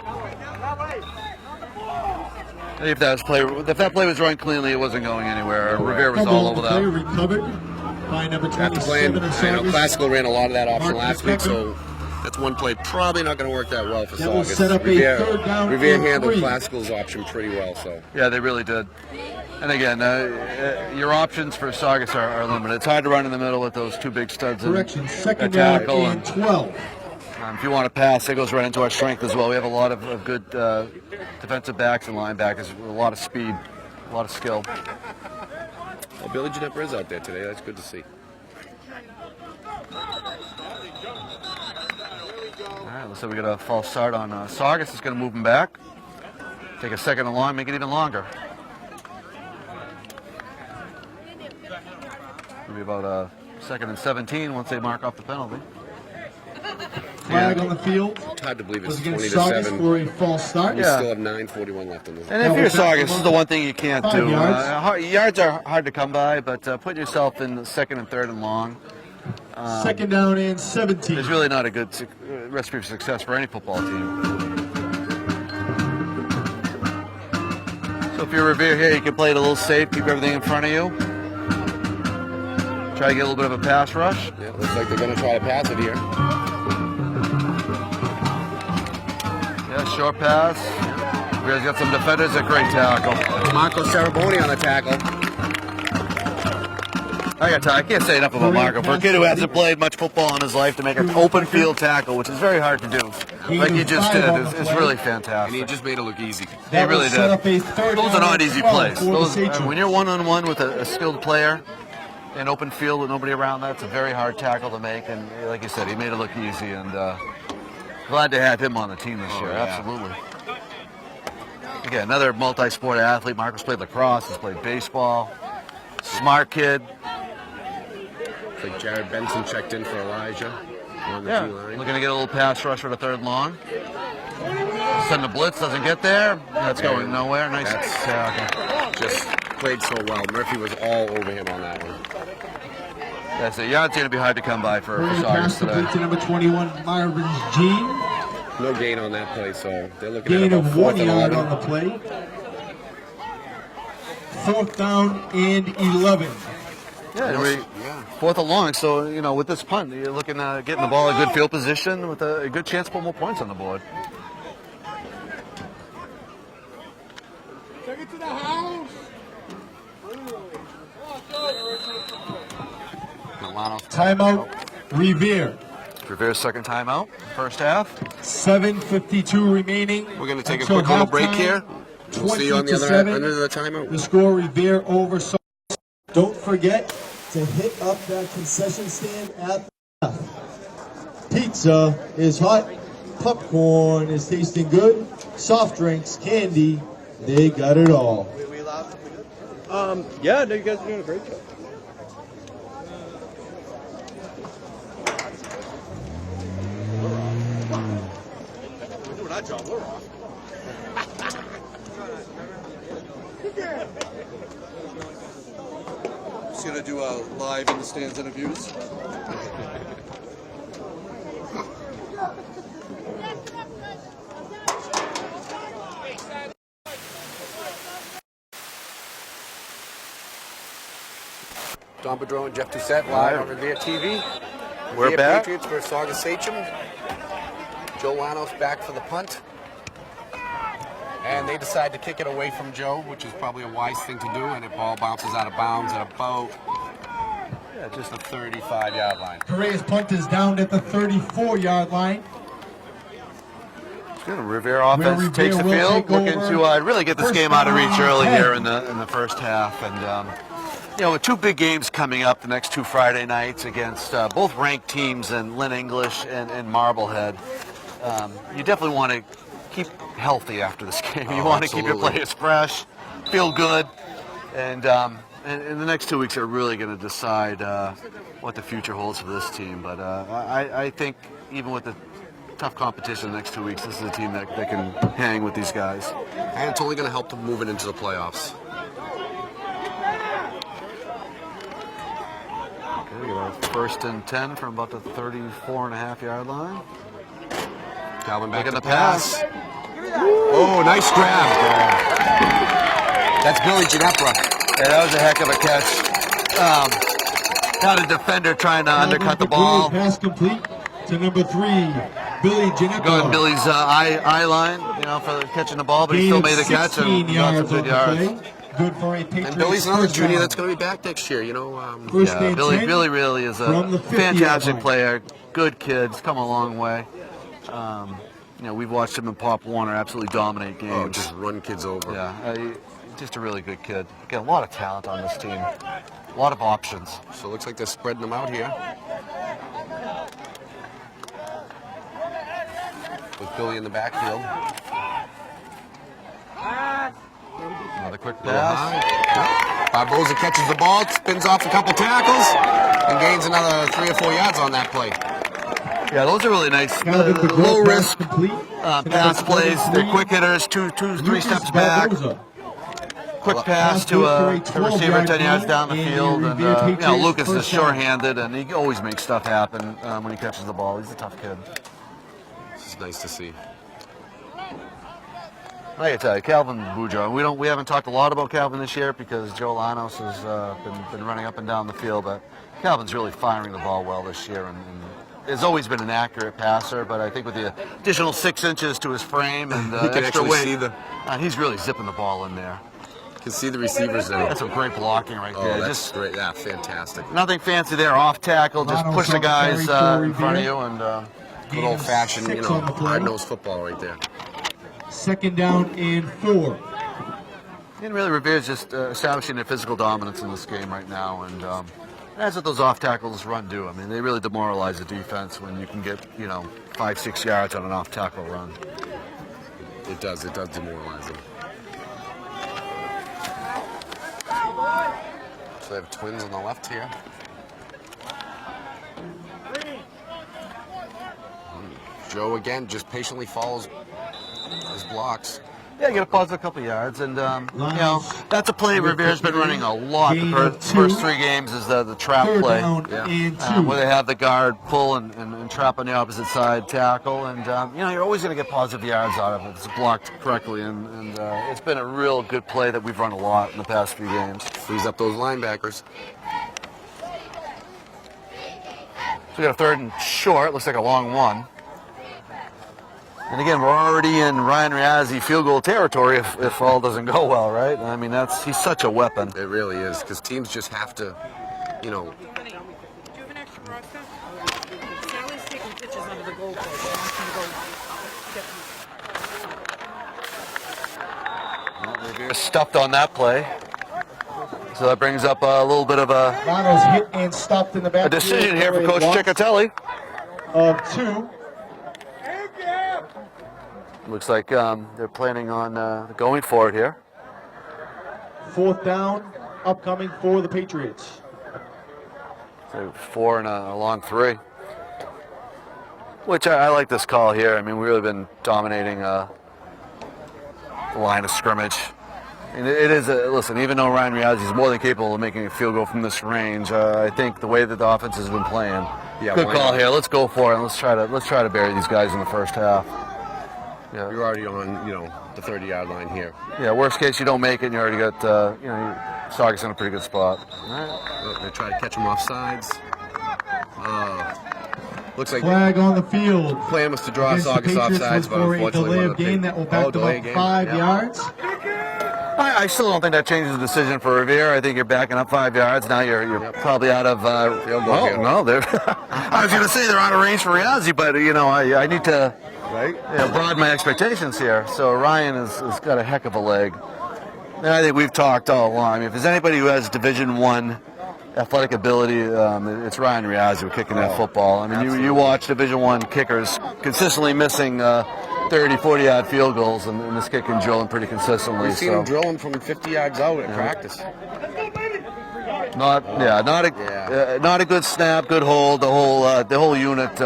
If that play was run cleanly, it wasn't going anywhere. Revere was all over Play that. recovered by number After playing, 27 of I know Saugus. Classical ran a lot of that option Mark last week, McCubbin. so that's one play probably not going to work that well for That will Saugus. set up a third down Revere and handled 3. Classical's option pretty well, so. Yeah, they really did. And again, your options for Saugus are limited. It's hard to run in the middle with those two big studs. Correction, second down down and 12. If you want to pass, it goes right into our strength as well. We have a lot of good defensive backs and linebackers, a lot of speed, a lot of skill. Well, Billy Ginepper is out there today. That's good to see. All right, looks like we got a false start on Saugus. Is going to move him back. Take a second and long, make it even longer. It'll be about second and 17 once they mark off the penalty. Flag on the field. It's hard to believe it's Was against 20-7. Saugus for a false start. We Yeah. still have 9:41 left in this. And if you're Saugus, this is the one thing you can't 5 do. yards. Yards are hard to come by, but putting yourself in the second and third and long, Second down and 17. is really not a good recipe for success for any football team. So if you're Revere here, you can play it a little safe, keep everything in front of you. Try to get a little bit of a pass rush. Yeah, looks like they're going to try to pass it here. Yeah, short pass. Revere's got some defenders, a great tackle. Marco Saraboni on the tackle. I can't say enough about Marco. For a kid who hasn't played much football in his life, to make an open field tackle, which is very hard to do, like he just did, is really And fantastic. he just made it look easy. He really did. Those are not easy plays. Those, When you're one-on-one with a skilled player in open field with nobody around, that's a very hard tackle to make. And like you said, he made it look easy. And glad to have him on the team this year. yeah. Absolutely. Again, another multi-sport athlete. Marcus played lacrosse, he's played baseball. Smart kid. It's like Jared Benson checked in for Elijah on the Yeah, T line. looking to get a little pass rush for the third long. Send the blitz, doesn't get there. That's going nowhere. Nice tackle. Just played so well. Murphy was all over him on that one. That's it. Yard's going to be hard to come by for Pass Saugus today. complete to number 21, Marvin Jean. No gain on that play, so they're looking Gain at about of 1 4th yard and on the 11. play. 4th down and 11. Yeah, 4th and long. So, you know, with this punt, you're looking at getting the ball in a good field position with a good chance to put more points on the board. Take it to the house. Timeout, Revere. Revere's second timeout, first half. 7:52 remaining. We're going to take a until quick little break halftime. here. We'll see you on the other 20-7. end of the timeout. The score, Revere over Saugus. Don't forget to hit up that concession stand at the pizza is hot, popcorn is tasting good, soft drinks, candy, they got it all. Yeah, no, you guys are doing a great job. We're doing that job. We're off. Just gonna do a live in the stands interviews. Don Bedreau and Jeff Doucette live on Revere TV. We're Revere back. Patriots versus Saugus Sachem. Joe Lanos back for the punt. And they decide to kick it away from Joe, which is probably a wise thing to do, and the ball bounces out of bounds at about just the 35-yard line. Correa's punt is down at the 34-yard line. Good. Revere offense Revere takes the will field, take looking over. to really get this First game out of reach down, early 10. here in the first half. And you know, with two big games coming up the next two Friday nights against both ranked teams in Lynn English and Marblehead, you definitely want to keep healthy after this game. You want to keep your players fresh, feel good, and in the next 2 weeks are really going to decide what the future holds for this team. But I think even with the tough competition the next 2 weeks, this is a team that can hang with these guys. And it's only going to help them move it into the playoffs. Okay, we got a 1st and 10 from about the 34.5-yard line. Calvin back Making to the pass. Oh, nice grab. That's Billy Ginepra. Yeah, that was a heck of a catch. Got a defender trying to undercut the ball. Pass complete to number 3, Billy Ginepra. Going Billy's eye line, you know, for catching the ball, but he still made the catch and got some good yards. Good for a Patriots. And Billy's another first junior down. that's going to be back next year, you know. First Yeah, and Billy 10 really is from a the 50-yard fantastic line. player. Good kid. He's come a long way. You know, we've watched him in Pop Warner absolutely dominate games. Oh, just run kids over. Yeah, just a really good kid. Got a lot of talent on this team. A lot of options. So it looks like they're spreading them out here. With Billy in the backfield. Another quick Little pass. high. Barboza catches the ball, spins off a couple tackles, and gains another 3 or 4 yards on that play. Yeah, those are really nice. Calvin Bedreau, Low pass risk complete to pass number plays. They're 23, quick hitters, two, three Lucas steps back. Barboza. Quick pass to a receiver 10 yards down the field. And you know, Lucas is sure-handed, and he always makes stuff happen when he catches the ball. He's a tough kid. This is nice to see. I can tell you, Calvin Boudreau, we haven't talked a lot about Calvin this year because Joe Lanos has been running up and down the field, but Calvin's really firing the ball well this year and has always been an accurate passer, but I think with the additional 6 inches to his frame and He can extra actually weight, see he's really zipping the ball in there. You can see the receivers there. That's some great blocking right there. Oh, that's Just great. Yeah, fantastic. nothing fancy there, off tackle, just push the guys in front of you and Good old-fashioned, you 6 know, on the play. hard-nosed football right there. 2nd down and 4. And really, Revere's just establishing their physical dominance in this game right now, and that's what those off tackles run do. I mean, they really demoralize the defense when you can get 5-6 yards on an off tackle run. It does demoralize them. So they have twins on the left here. Joe again just patiently follows his blocks. Yeah, get a pause a couple yards, and you know, that's a play Revere's been running a lot. The first 3 games is the trap play, where they have the guard pull and trap on the opposite side tackle, and you know, you're always going to get positive yards out of it. It's blocked correctly, and it's been a real good play that we've run a lot in the past few games. Frees up those linebackers. So we got a 3rd and short. Looks like a long one. And again, we're already in Ryan Riazzi field goal territory if all doesn't go well, right? I mean, he's such a weapon. It really is, because teams just have to, you know. Do you have an extra broadcast? Sally's taking pictures under the goal post. Revere stuffed on that play. So that brings up a little bit of Ronald's hit and stopped in the back. a decision here for Coach Ciccatelli. Of 2. Looks like they're planning on going for it here. 4th down, upcoming for the Patriots. So 4 and a long 3. Which I like this call here. I mean, we've really been dominating the line of scrimmage. And it is listen, even though Ryan Riazzi is more than capable of making a field goal from this range, I think the way that the offense has been playing, good call here. Let's go for it. And let's try to bury these guys in the first half. Yeah. You're already on, you know, the 30-yard line here. Yeah, worst case, you don't make it, and you already got, you know, Saugus in a pretty good spot. All right. They try to catch him off sides. Looks like flag on the field. Plan was to draw Saugus off sides, but unfortunately, delay of game that will back them up 5 yards. I still don't think that changes the decision for Revere. I think you're backing up 5 yards. Now you're probably out of. No, they're. I was going to say they're out of range for Riazzi, but you know I need to. Right? Broaden my expectations here. So Ryan has got a heck of a leg. And I think we've talked all along. I mean, if there's anybody who has Division I athletic ability, it's Ryan Riazzi kicking that football. I mean, you watch Division I kickers consistently missing 30, 40-yard field goals, and this kid can drill them pretty consistently. We've seen him drilling from 50 yards out at practice. Not a good snap, good hold. The whole unit.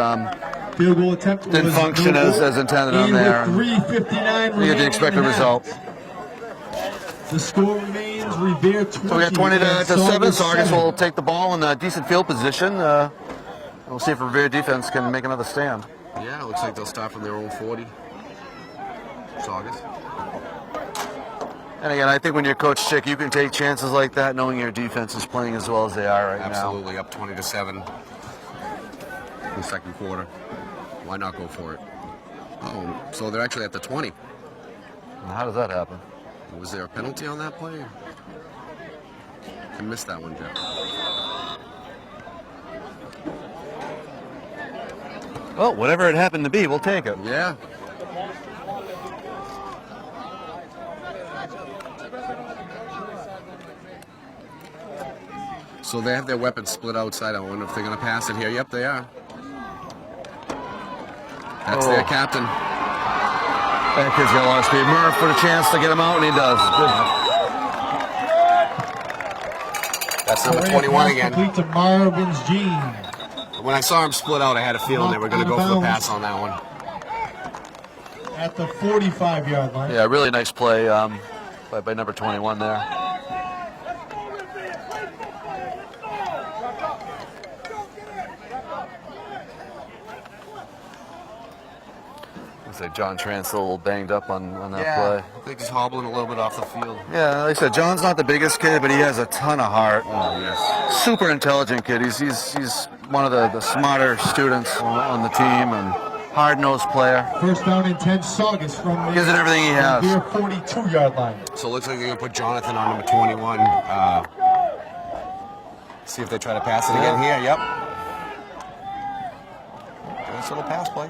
Field goal attempt didn't function as intended on there. 3:59 you get the expected result. The score remains Revere 20. So we got 20 to 7. Saugus will take the ball in a decent field position. We'll see if Revere defense can make another stand. Yeah, it looks like they'll start from their own 40. Saugus. And again, I think when you're Coach Chick, you can take chances like that, knowing your defense is playing as well as they are right now. Absolutely, up 20 to 7 in the second quarter. Why not go for it? Oh, so they're actually at the 20. And how does that happen? Was there a penalty on that play? I missed that one, Jeff. Well, whatever it happened to be, we'll take it. Yeah. So they have their weapons split outside. I wonder if they're going to pass it here. Yep, they are. That's their captain. That kid's got a lot of speed. Murph for the chance to get him out, and he does. Good. That's number 21 again. Complete to Marvin's Gene. When I saw him split out, I had a feeling they were going to go for the pass on that one. At the 45-yard line. Yeah, really nice play by number 21 there. John Trant's a little banged up on that play. I think he's hobbling a little bit off the field. Yeah, like I said, John's not the biggest kid, but he has a ton of heart. Oh, yes. Super intelligent kid. He's one of the smarter students on the team and hard-nosed player. First down and 10, Saugus from the gives it everything he has. 42-yard line. So it looks like they're going to put Jonathan on number 21. See if they try to pass it again here. Yep. Nice little pass play.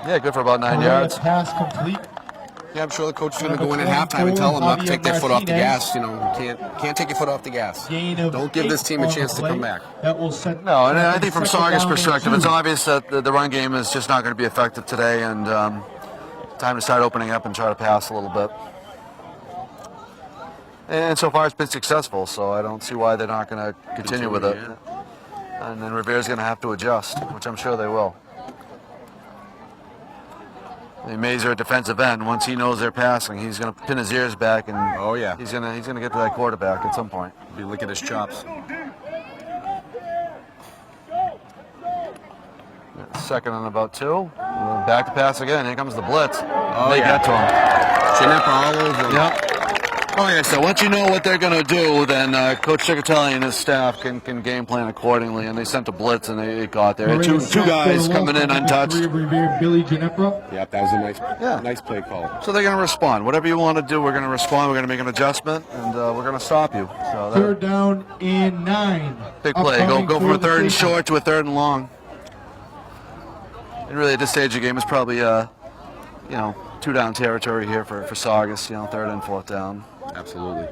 Yeah, good for about 9 yards. Pass complete. Yeah, I'm sure the coach is going to go in at halftime and tell them not to take their foot off the gas. You know, can't take your foot off the gas. Don't give this team a chance to come back. That will set. No, and I think from Saugus' perspective, it's obvious that the run game is just not going to be effective today, and time to start opening up and try to pass a little bit. And so far it's been successful, so I don't see why they're not going to continue with it. And then Revere's going to have to adjust, which I'm sure they will. Mazer at defensive end. Once he knows they're passing, he's going to pin his ears back, and he's going to get to that quarterback at some point. Be licking his chops. Second and about 2. Back to pass again. Here comes the blitz. They get to him. Chinep all over him. Yep. Oh yeah. So once you know what they're going to do, then Coach Ciccarelli and his staff can game plan accordingly. And they sent a blitz, and they got there. Two guys coming in untouched. Billy Ginepra. Yep, that was a nice play call. So they're going to respond. Whatever you want to do, we're going to respond. We're going to make an adjustment, and we're going to stop you. So third down and 9. Big play. Go from a third and short to a third and long. And really, at this stage of the game, it's probably 2-down territory here for Saugus. Third and fourth down. Absolutely.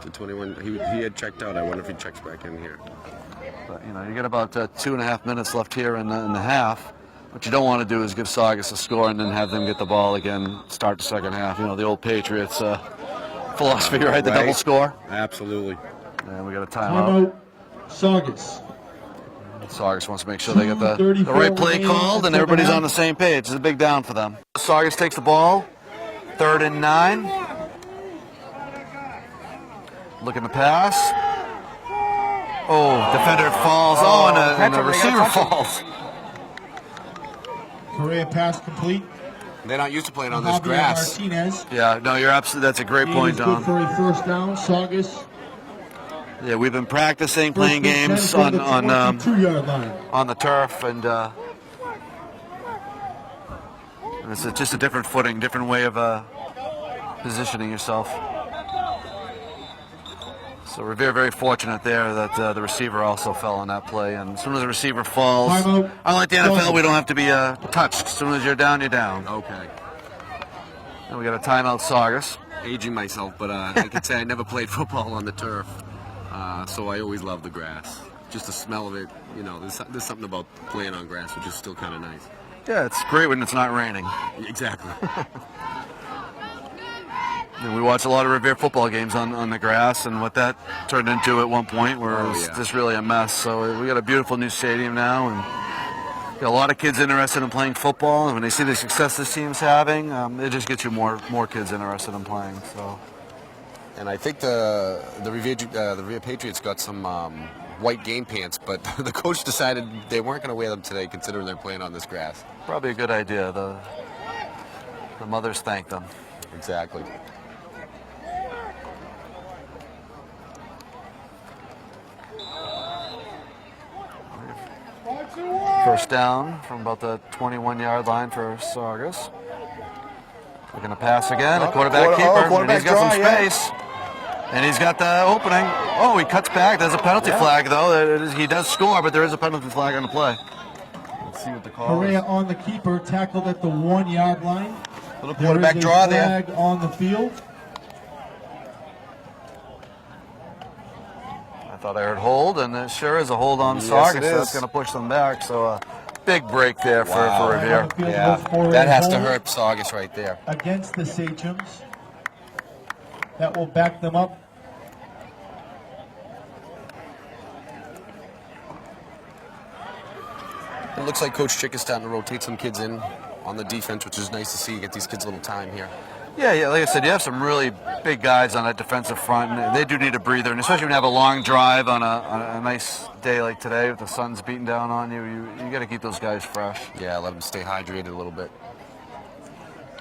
The 21. He had checked out. I wonder if he checks back in here. But you get about 2.5 minutes left here in the half. What you don't want to do is give Saugus a score and then have them get the ball again, start the second half. The old Patriots philosophy, right? The double score. Absolutely. And we got a timeout. Saugus. Saugus wants to make sure they get the right play called and everybody's on the same page. It's a big down for them. Saugus takes the ball. 3rd and 9. Looking to pass. Oh, defender falls. And the receiver falls. Correa pass complete. They're not used to playing on this grass. Martinez. Yeah, no, you're absolutely. That's a great point, Don. Good for a first down. Saugus. Yeah, we've been practicing playing games on the turf, and it's just a different footing, different way of positioning yourself. So Revere very fortunate there that the receiver also fell on that play, and as soon as the receiver falls, unlike the NFL, we don't have to be touched. As soon as you're down, you're down. Okay. And we got a timeout, Saugus. Aging myself, but I can say I never played football on the turf. So I always love the grass. Just the smell of it, there's something about playing on grass which is still kind of nice. Yeah, it's great when it's not raining. Exactly. And we watch a lot of Revere football games on the grass, and what that turned into at one point was just really a mess. So we got a beautiful new stadium now, and got a lot of kids interested in playing football. And when they see the success this team's having, it just gets you more kids interested in playing. So. And I think the Revere Patriots got some white game pants, but the coach decided they weren't going to wear them today, considering they're playing on this grass. Probably a good idea. The mothers thanked them. Exactly. First down from about the 21-yard line for Saugus. We're going to pass again. A quarterback keeper. And he's got some space. And he's got the opening. Oh, he cuts back. There's a penalty flag, though. He does score, but there is a penalty flag on the play. Let's see what the call Correa is. on the keeper, tackled at the 1-yard line. Little quarterback draw there. Flag on the field. I thought I heard hold, and it sure is a hold on Saugus. So that's going to push them back. So a big break there for Revere. Yeah, that has to hurt Saugus right there. Against the Sachems. That will back them up. It looks like Coach Chick is starting to rotate some kids in on the defense, which is nice to see. Get these kids a little time here. Yeah, like I said, you have some really big guys on that defensive front, and they do need a breather, and especially when you have a long drive on a nice day like today with the sun's beating down on you, you got to keep those guys fresh. Yeah, let them stay hydrated a little bit.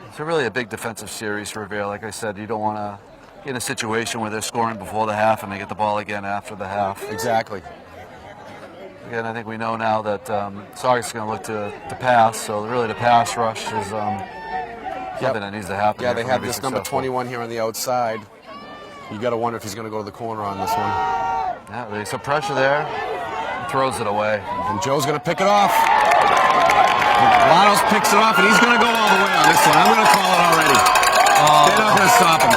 It's really a big defensive series for Revere. Like I said, you don't want to get in a situation where they're scoring before the half and they get the ball again after the half. Exactly. Again, I think we know now that Saugus is going to look to pass, so really the pass rush is something that needs to happen. Yeah, they have this number 21 here on the outside. You got to wonder if he's going to go to the corner on this one. Yeah, there's some pressure there. He throws it away. And Joe's going to pick it off. Lanos picks it off, and he's going to go all the way on this one. I'm going to call it already. They're not going to stop him.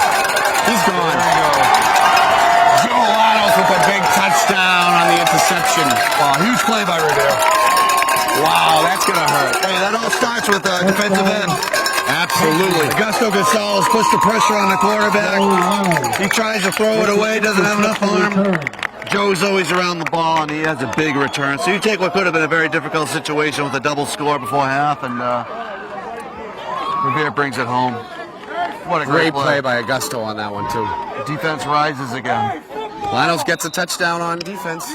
He's gone. Joe Lanos with a big touchdown on the interception. Huge play by Revere. Wow, that's going to hurt. Hey, that all starts with defensive end. Absolutely. Augusto Gonzalez puts the pressure on the quarterback. He tries to throw it away, doesn't have enough arm. Joe's always around the ball, and he has a big return. So you take what could have been a very difficult situation with a double score before half, and Revere brings it home. What a great play by Augusto on that one, too. Defense rises again. Linos gets a touchdown on defense.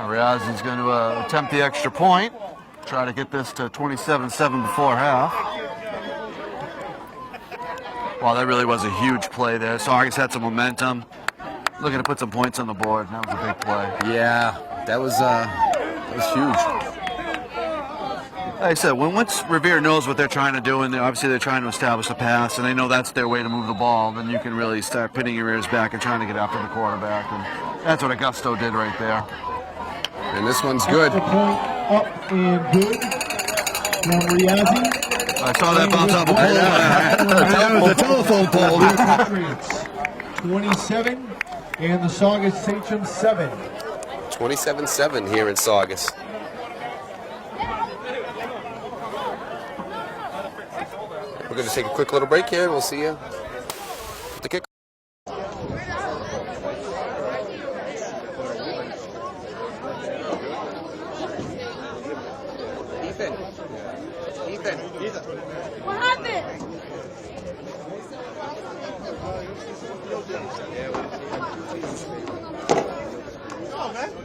Riazzi's going to attempt the extra point. Try to get this to 27-7 before half. Wow, that really was a huge play there. Saugus had some momentum. Looking to put some points on the board. That was a big play. Yeah, that was huge. Like I said, once Revere knows what they're trying to do, and obviously they're trying to establish a pass, and they know that's their way to move the ball, then you can really start pinning your ears back and trying to get after the quarterback. And that's what Augusto did right there. And this one's good. Point up and good from Riazzi. I saw that bounce off a pole. That was a telephone pole. Patriots 27 and the Saugus Sachems 7. 27-7 here in Saugus. We're going to take a quick little break here, and we'll see you at the kick. What happened?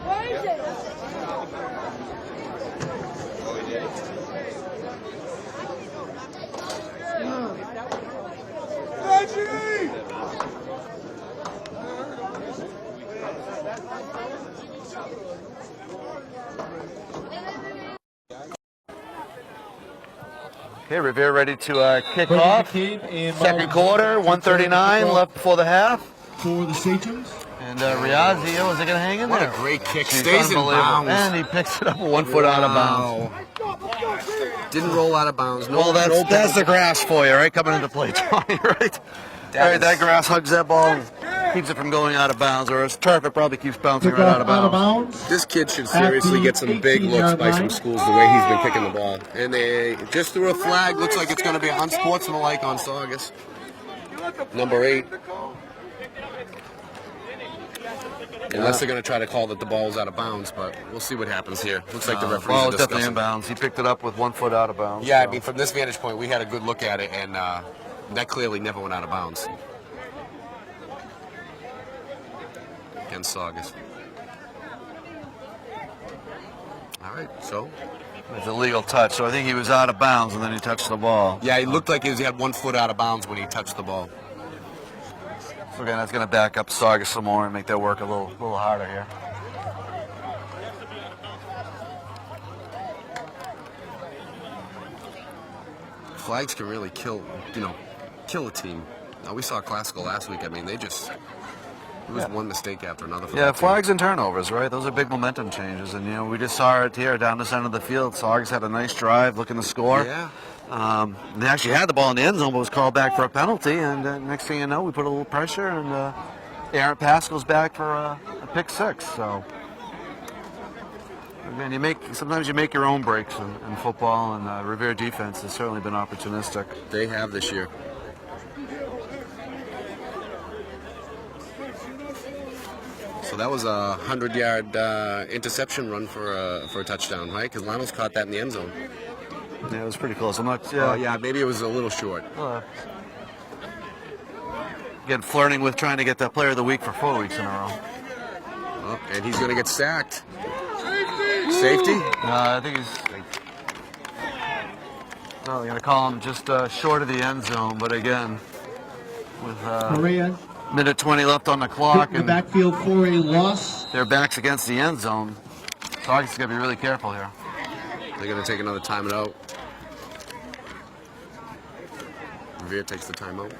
Where is it? Okay, Revere ready to kick off. Second quarter, 1:39 left before the half. For the Sachems. And Riazzi, is it going to hang in there? What a great kick. He's Stays in bounds. And he picks it up 1 foot out of bounds. Didn't roll out of bounds. No, Well, that's the grass for you, right? Coming into play, Tony, right? That grass hugs that ball and keeps it from going out of bounds, whereas turf, it probably keeps bouncing right out of bounds. This kid should seriously get some big looks by some schools the way he's been kicking the ball. And they just threw a flag. Looks like it's going to be unsportsmanlike on Saugus. Number 8. Unless they're going to try to call that the ball's out of bounds, but we'll see what happens here. Looks like the referee's Well, it's definitely in bounds. He picked it up with 1 foot out of bounds. Yeah, so. I mean, from this vantage point, we had a good look at it, and that clearly never went out of bounds. Against Saugus. All right, so. It's a legal touch, so I think he was out of bounds and then he touched the ball. Yeah, he looked like he had 1 foot out of bounds when he touched the ball. So again, that's going to back up Saugus some more and make their work a little harder here. Flags can really kill a team. Now, we saw Classical last week. I mean, it was one mistake after another. Yeah, flags and turnovers, right? Those are big momentum changes. And, we just saw it here down the center of the field. Saugus had a nice drive looking to score. Yeah. They actually had the ball in the end zone, but was called back for a penalty. And next thing you know, we put a little pressure, and the errant pass goes back for a pick 6. So, again, sometimes you make your own breaks in football, and Revere defense has certainly been opportunistic. They have this year. So that was a 100-yard interception run for a touchdown, right? Because Linos caught that in the end zone. Yeah, it was pretty close. I'm not. Yeah, maybe it was a little short. Again, flirting with trying to get that Player of the Week for 4 weeks in a row. Oh, and he's going to get sacked. Safety? I think he's. No, they're going to call him just short of the end zone, but again, with minute 20 left on the clock, the backfield for a loss. Their backs against the end zone. Saugus is going to be really careful here. They're going to take another timeout. Revere takes the timeout.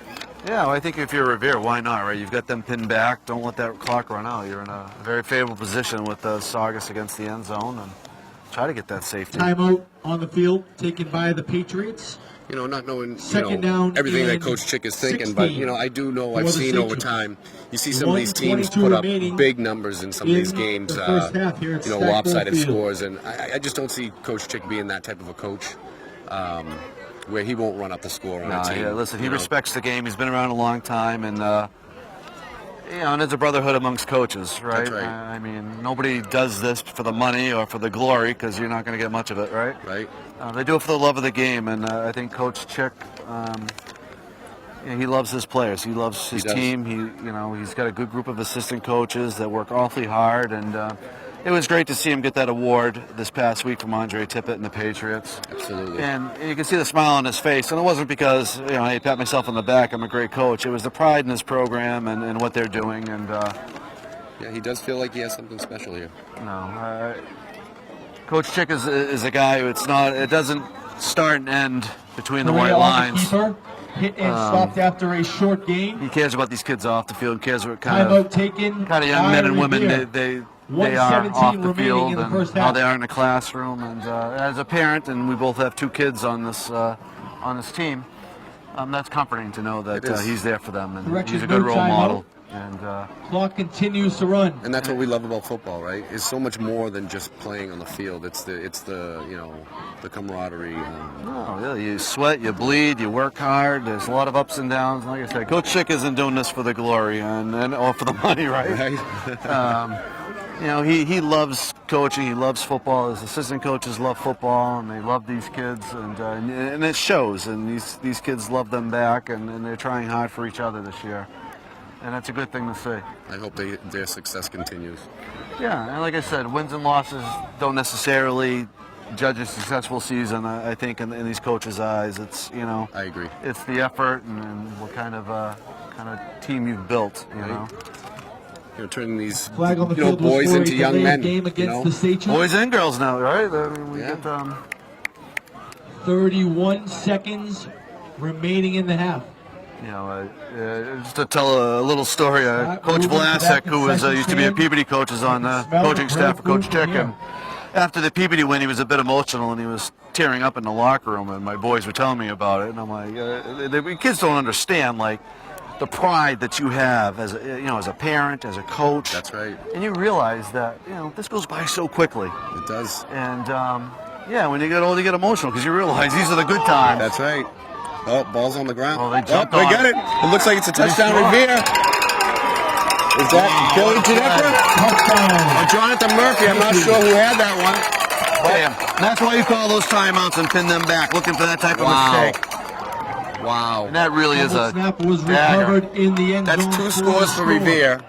Yeah, well, I think if you're Revere, why not, right? You've got them pinned back. Don't let that clock run out. You're in a very favorable position with Saugus against the end zone, and try to get that safety. Timeout on the field taken by the Patriots. You know, not knowing Second down everything that and Coach Chick is thinking, 16 but I do know, I've for the seen over Sachems. time, you see some of these teams 1:22 put up remaining big numbers in some of these in games, the first half here at Stackpole lopsided Field. scores, and I just don't see Coach Chick being that type of a coach, where he won't run up the score on a team. Yeah, listen, he respects the game. He's been around a long time, and and it's a brotherhood amongst coaches, right? That's right. I mean, nobody does this for the money or for the glory, because you're not going to get much of it, right? Right. They do it for the love of the game, and I think Coach Chick, he loves his players. He loves his team. He's got a good group of assistant coaches that work awfully hard, and it was great to see him get that award this past week from Andre Tippett and the Patriots. Absolutely. And you can see the smile on his face, and it wasn't because I pat myself on the back, I'm a great coach. It was the pride in his program and what they're doing, and yeah, he does feel like he has something special here. Coach Chick is a guy who it doesn't start and end between the Korea white on the lines. keeper, hit and stopped after a short gain. He cares about these kids off the field. He cares what kind Timeout of taken. young men and women Revere. they are 1:17 off the remaining field in the and first how half. they are in the classroom. And as a parent, and we both have two kids on this team, that's comforting to know that he's there for them, and Correction, he's a good no role timeout. model. And Clock continues to run. And that's what we love about football, right? It's so much more than just playing on the field. It's the the camaraderie. you sweat, you bleed, you work hard. There's a lot of ups and downs. Like I said, Coach Chick isn't doing this for the glory or for the money, right? He loves coaching. He loves football. His assistant coaches love football, and they love these kids, and it shows. And these kids love them back, and they're trying hard for each other this year. And that's a good thing to see. I hope their success continues. Yeah, and like I said, wins and losses don't necessarily judge a successful season. I think in these coaches' eyes, it's I agree. it's the effort and what kind of team you've built. Turning these Flag on the field was boys for a into young delayed men. game against the Sachems. Boys and girls now, right? I mean, we Yeah. get 31 seconds remaining in the half. just to tell a little story, Coach moving to that Vlasic, who was concession used to be a stand. Peabody coach, is on the Smell coaching the staff of red Coach food Chick, from here. and after the Peabody win, he was a bit emotional, and he was tearing up in the locker room, and my boys were telling me about it, and I'm like, the kids don't understand, like, the pride that you have as a parent, as a coach. That's right. And you realize that, this goes by so quickly. It does. And, when you get old, you get emotional, because you realize these are the good times. That's right. Oh, ball's on the ground. Oh, they jumped they on got it. It looks like it's a touchdown, scored. Revere. Is that Billy Ginepra? Or Jonathan Murphy? I'm not sure who had that one. Bam. And that's why you call those timeouts and pin them back, looking for that type of mistake. Wow. And that really is a Snap was dagger. recovered in the end zone. That's two scores for Revere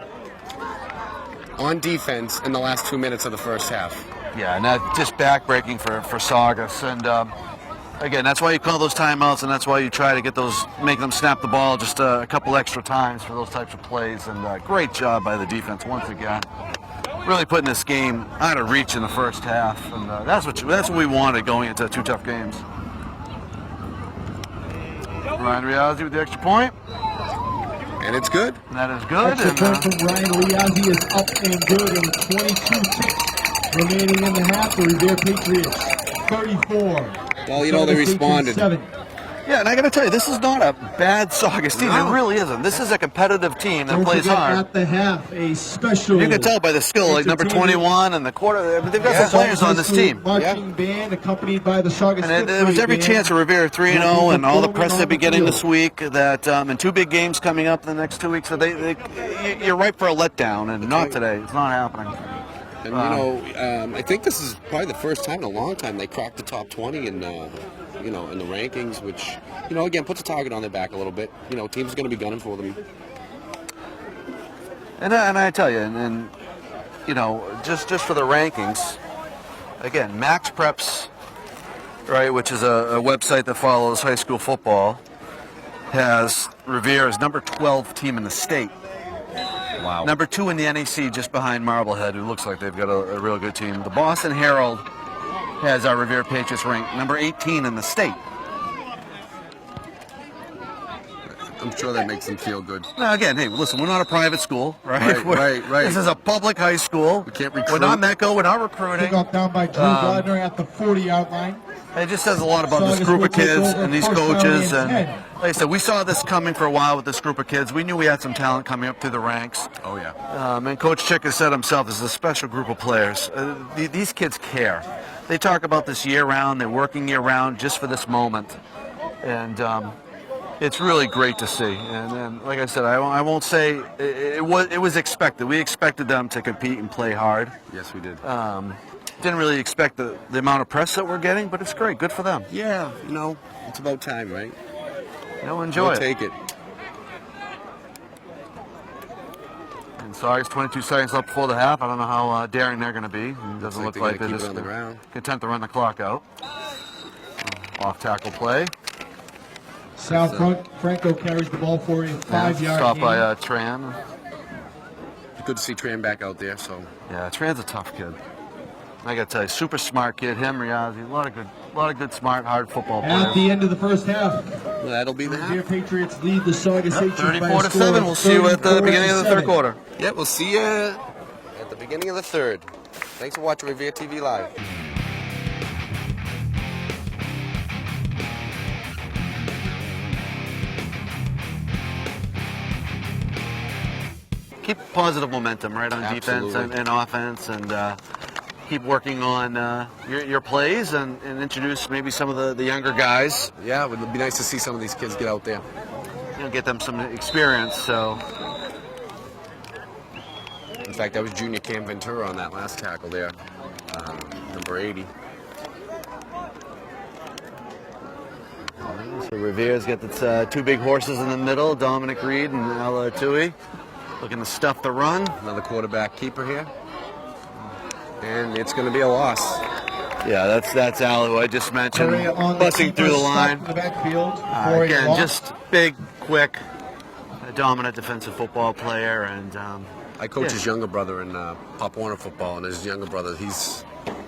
on defense in the last 2 minutes of the first half. Yeah, and that just backbreaking for Saugus. And again, that's why you call those timeouts, and that's why you try to make them snap the ball just a couple extra times for those types of plays. And great job by the defense once again, really putting this game out of reach in the first half. And that's what we wanted going into two tough games. Ryan Riazzi with the extra point. And it's good. And that is good. Extra And, point from Ryan Riazzi is up and good, and 22 ticks remaining in the half. The Revere Patriots 34. Well, they responded. 7. yeah, and I got to tell you, this is not a bad Saugus team. No. It really isn't. This is a competitive team that Don't plays forget hard. at the half, a special. You can tell by the skill, like number 21 and the quarter. I mean, they've got some players on this team. Marching band accompanied by the Saugus. And there was every chance of Revere 3-0 and all the press they'll be getting this week. That and two big games coming up in the next 2 weeks. So you're ripe for a letdown, and not today. It's not happening. And I think this is probably the first time in a long time they cracked the top 20 in the rankings, which again puts a target on their back a little bit. Teams are going to be gunning for them. And I tell you, and just for the rankings, again, Max Preps, right, which is a website that follows high school football, has Revere as number 12 team in the state. Wow. Number 2 in the NEC, just behind Marblehead, who looks like they've got a real good team. The Boston Herald has our Revere Patriots ranked number 18 in the state. I'm sure that makes them feel good. Now, again, hey, listen, we're not a private school, right? Right. This is a public high school. We can't recruit. We're not Metco. We're not recruiting. Kickoff down by Drew Gardner at the 40-yard line. It just says a lot about this group of kids and these coaches. And like I said, we saw this coming for a while with this group of kids. We knew we had some talent coming up through the ranks. Oh, yeah. And Coach Chick has said himself, this is a special group of players. These kids care. They talk about this year-round. They're working year-round just for this moment. And it's really great to see. And like I said, I won't say it was expected. We expected them to compete and play hard. Yes, we did. Didn't really expect the amount of press that we're getting, but it's great. Good for them. Yeah, you know, it's about time, right? Enjoy it. Take it. And Saugus 22 seconds left before the half. I don't know how daring they're going to be. It doesn't look like they're just content to run the clock out. Off tackle play. Sal Franco carries the ball for a 5-yard stop by Tran. Good to see Tran back out there. So yeah, Tran's a tough kid. I got to tell you, super smart kid. Him, Riazzi, a lot of good, smart, hard football players. At the end of the first half, that'll be the Revere Patriots lead the Saugus Sachems 34-7. We'll see you at the beginning of the third quarter. Yeah, we'll see you at the beginning of the third. Thanks for watching Revere TV Live. Keep positive momentum, right, on defense and offense, and keep working on your plays and introduce maybe some of the younger guys. Yeah, it would be nice to see some of these kids get out there. Get them some experience. So, in fact, that was junior Cam Ventura on that last tackle there, number 80. So Revere's got its two big horses in the middle, Dominic Reed and Ala Tui, looking to stuff the run. Another quarterback keeper here. And it's going to be a loss. Yeah, that's Al, who I just mentioned, busting through the line. The backfield again, just big, quick, dominant defensive football player. And I coach his younger brother in Pop Warner football, and his younger brother, he's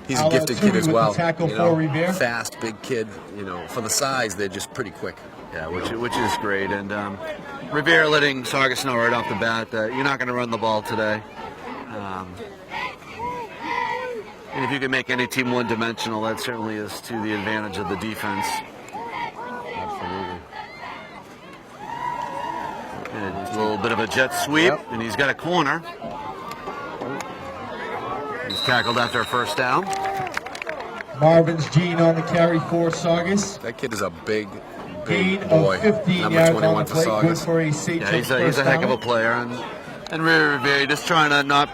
a gifted kid as well. Tackle for Revere. Fast, big kid. You know, for the size, they're just pretty quick. Yeah, which is great. And Revere letting Saugus know right off the bat that you're not going to run the ball today. And if you can make any team one-dimensional, that certainly is to the advantage of the defense. Absolutely. And a little bit of a jet sweep, and he's got a corner. He's tackled after a first down. Marvin's Gene on the carry for Saugus. That kid is a big Gain boy. Of 15 Number yards 21 on the for play. Saugus. Good for a Sachems He's a heck of a player. And Revere just trying to not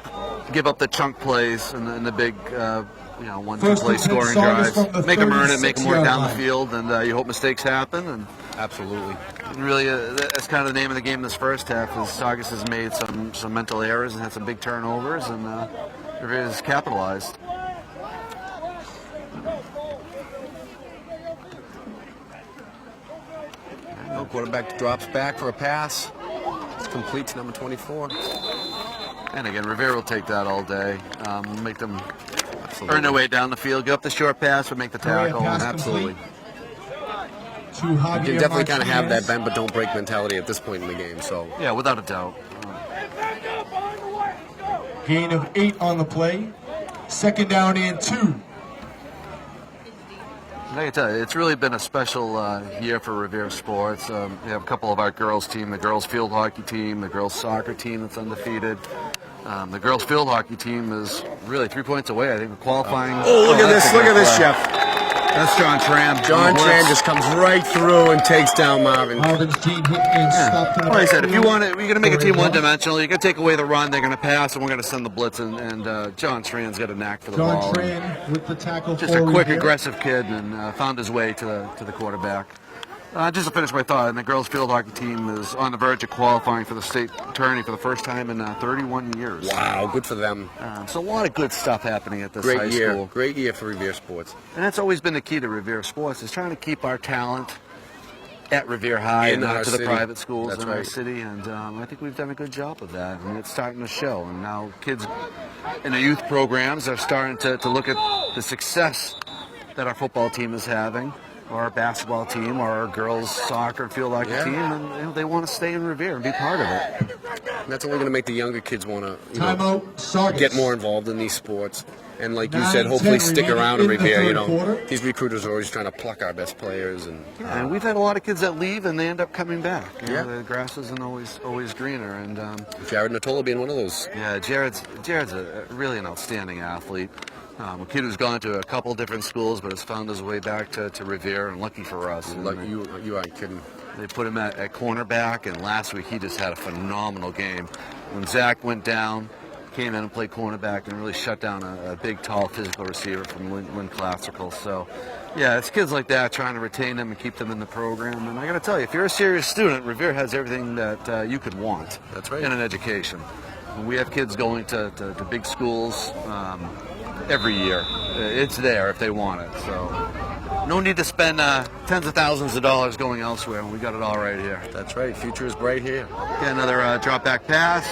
give up the chunk plays and the big, 1-2 play scoring drives. Make them earn it, make them work down the field, and you hope mistakes happen. And absolutely. And really, that's kind of the name of the game this first half. Is Saugus has made some mental errors and had some big turnovers, and Revere has capitalized. No, quarterback drops back for a pass. It's complete to number 24. And again, Revere will take that all day. Make them earn their way down the field, get up the short pass, or make the tackle. Absolutely. You can definitely kind of have that bend but don't break mentality at this point in the game. So yeah, without a doubt. Gain of 8 on the play. 2nd down and 2. I can tell you, it's really been a special year for Revere sports. We have a couple of our girls' team, the girls' field hockey team, the girls' soccer team that's undefeated. The girls' field hockey team is really 3 points away, I think, qualifying. Oh, look at this, Chef. That's John Tran. John Tran just comes right through and takes down Marvin. Marvin's Gene hit and stopped in the Like I said, if you're backfield. going to make a team one-dimensional, you're going to take away the run, they're going to pass, and we're going to send the blitz, and John Tran's got a knack for the John ball. Tran with the tackle Just for a quick, Revere. aggressive kid, and found his way to the quarterback. Just to finish my thought, and the girls' field hockey team is on the verge of qualifying for the state tourney for the first time in 31 years. Wow, good for them. So a lot of good stuff happening at this high school. Great year for Revere sports. And that's always been the key to Revere sports, is trying to keep our talent at Revere High In and not our to the city. private schools That's in our right. city. And I think we've done a good job of that. And it's starting to show. And now kids in the youth programs are starting to look at the success that our football team is having, or our basketball team, or our girls' soccer field hockey team, and they want to stay in Revere and be part of it. That's only going to make the younger kids want to Timeout, Saugus. get more involved in these sports. And like you said, hopefully stick around in Revere. These recruiters are always trying to pluck our best players. And we've had a lot of kids that leave and they end up coming back. You know, the grass isn't always greener. And Jared Natola being one of those. Yeah, Jared's really an outstanding athlete. A kid who's gone to a couple different schools, but has found his way back to Revere, and lucky for us. You aren't kidding. They put him at cornerback, and last week he just had a phenomenal game. When Zach went down, came in and played cornerback and really shut down a big, tall, physical receiver from Lynn Classical. So, yeah, it's kids like that, trying to retain them and keep them in the program. And I got to tell you, if you're a serious student, Revere has everything that you could want. That's right. In an education. And we have kids going to big schools every year. It's there if they want it. So, no need to spend tens of thousands of dollars going elsewhere, and we got it all right here. That's right. Future is bright here. Get another drop back pass.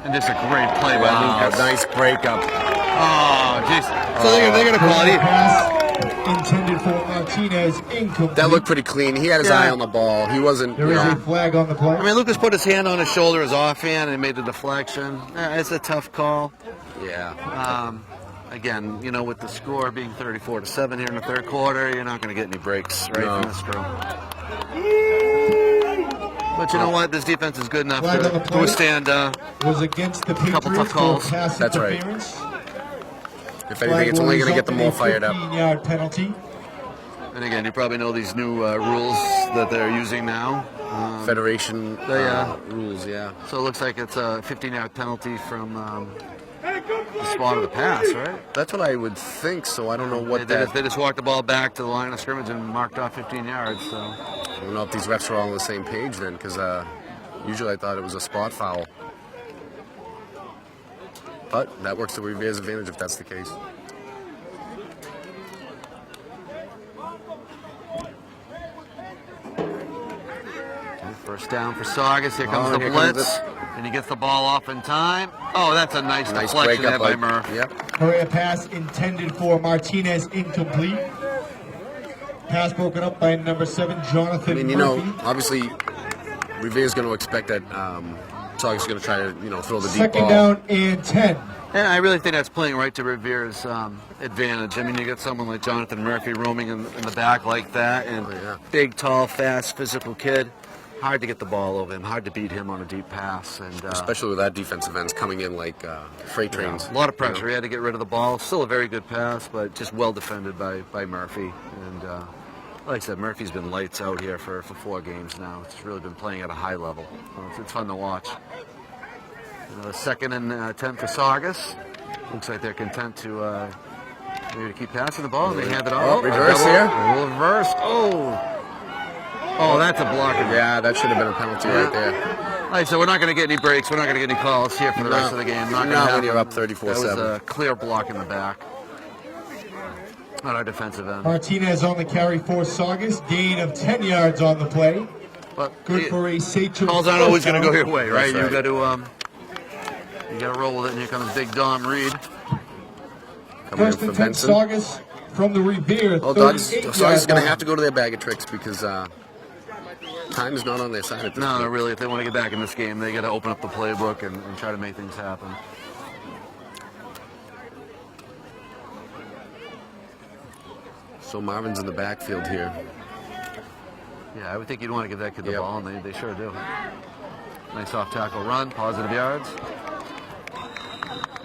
And just a great play by A Lucas. nice breakup. Oh, jeez. So they're going to call it. Pass intended for Martinez, incomplete. That looked pretty clean. He had his eye on the ball. He wasn't. There is a flag on the play. I mean, Lucas put his hand on his shoulder, his offhand, and made the deflection. It's a tough call. Yeah. Again, you know, with the score being 34-7 here in the third quarter, you're not going to get any breaks from this group. But you know what? This defense is good enough to withstand was against the a couple Patriots tough calls. for pass That's right. interference. If anything, it's only going to get them more fired up. 15-yard penalty. And again, you probably know these new rules that they're using now. Federation rules, yeah. So it looks like it's a 15-yard penalty from the spot of the pass, right? That's what I would think, so I don't know what They just walked the ball back to the line of scrimmage and marked off 15 yards. So I don't know if these refs are all on the same page then, because usually I thought it was a spot foul. But that works to Revere's advantage if that's the case. first down for Saugus. Here comes the blitz. And he gets the ball off in time. Oh, that's a nice deflection there by Murph. Yep. Career pass intended for Martinez, incomplete. Pass broken up by number 7, Jonathan I mean, you Murphy. know, obviously, Revere's going to expect that Saugus is going to try to, throw the deep ball. Second down and 10. And I really think that's playing right to Revere's advantage. I mean, you get someone like Jonathan Murphy roaming in the back like that, and big, tall, fast, physical kid. Hard to get the ball over him, hard to beat him on a deep pass. And especially with that defensive ends coming in like freight trains. A lot of pressure. He had to get rid of the ball. Still a very good pass, but just well defended by Murphy. And like I said, Murphy's been lights out here for 4 games now. It's really been playing at a high level. It's fun to watch. Second and 10 for Saugus. Looks like they're content to maybe keep passing the ball, and they hand it off. Reverse here. Reverse. Oh, that's a block. Yeah, that should have been a penalty right there. Like, so we're not going to get any breaks. We're not going to get any calls here for the rest of the game. Not when you're up 34-7. That was a clear block in the back on our defensive end. Martinez on the carry for Saugus. Gain of 10 yards on the play. But Good for a Sachems. calls aren't always going to go your way, right? That's You got to roll with it. And here comes Big Dom Reed. First and 10, Saugus from the Revere. Saugus is going to have to go to their bag of tricks because time is not on their side at this point. No, really. If they want to get back in this game, they got to open up the playbook and try to make things happen. So Marvin's in the backfield here. Yeah, I would think you'd want to give that kid the ball, and they sure do. Nice off-tackle run, positive yards.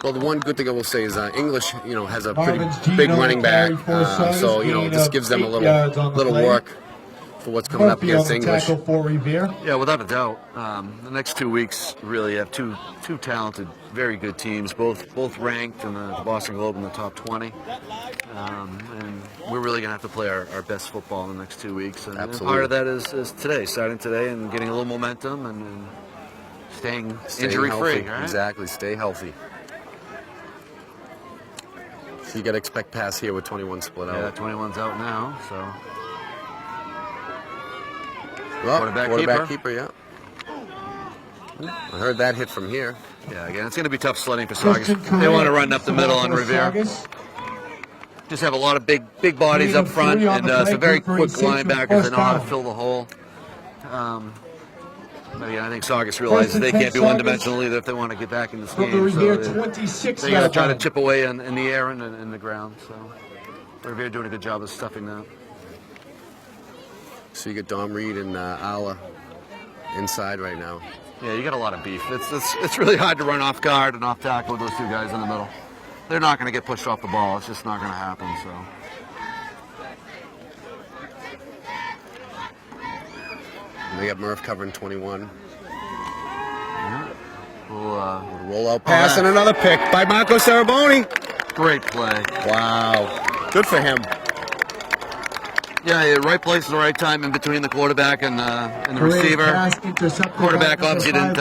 Well, the one good thing I will say is English, has a pretty big running back, so this gives them a little work for what's coming up against English. For Revere. Yeah, without a doubt. The next 2 weeks really have two talented, very good teams, both ranked in the Boston Globe in the top 20. And we're really going to have to play our best football in the next 2 weeks. And part of that is today, starting today and getting a little momentum and staying injury-free. Right? Exactly, stay healthy. So you got to expect pass here with 21 split out. Yeah, 21's out now, so. Well, quarterback keeper, yeah. I heard that hit from here. Yeah, again, it's going to be tough sledding for Saugus. They want to run up the middle on Revere. Just have a lot of big bodies up front, and some very quick linebackers that know how to fill the hole. But again, I think Saugus realizes they can't be one-dimensional either if they want to get back in this game. From the Revere So 26 they got to try to chip away in the air and in the ground. So Revere doing a good job of stuffing that. So you get Dom Reed and Ala inside right now. Yeah, you got a lot of beef. It's really hard to run off guard and off tackle with those two guys in the middle. They're not going to get pushed off the ball. It's just not going to happen. So. And they got Murph covering 21. Yeah. We'll roll out pass and another pick by Marco Ceraboni. Great play. Wow. Good for him. Yeah, right place at the right time in between the quarterback and the receiver. Quarterback obviously didn't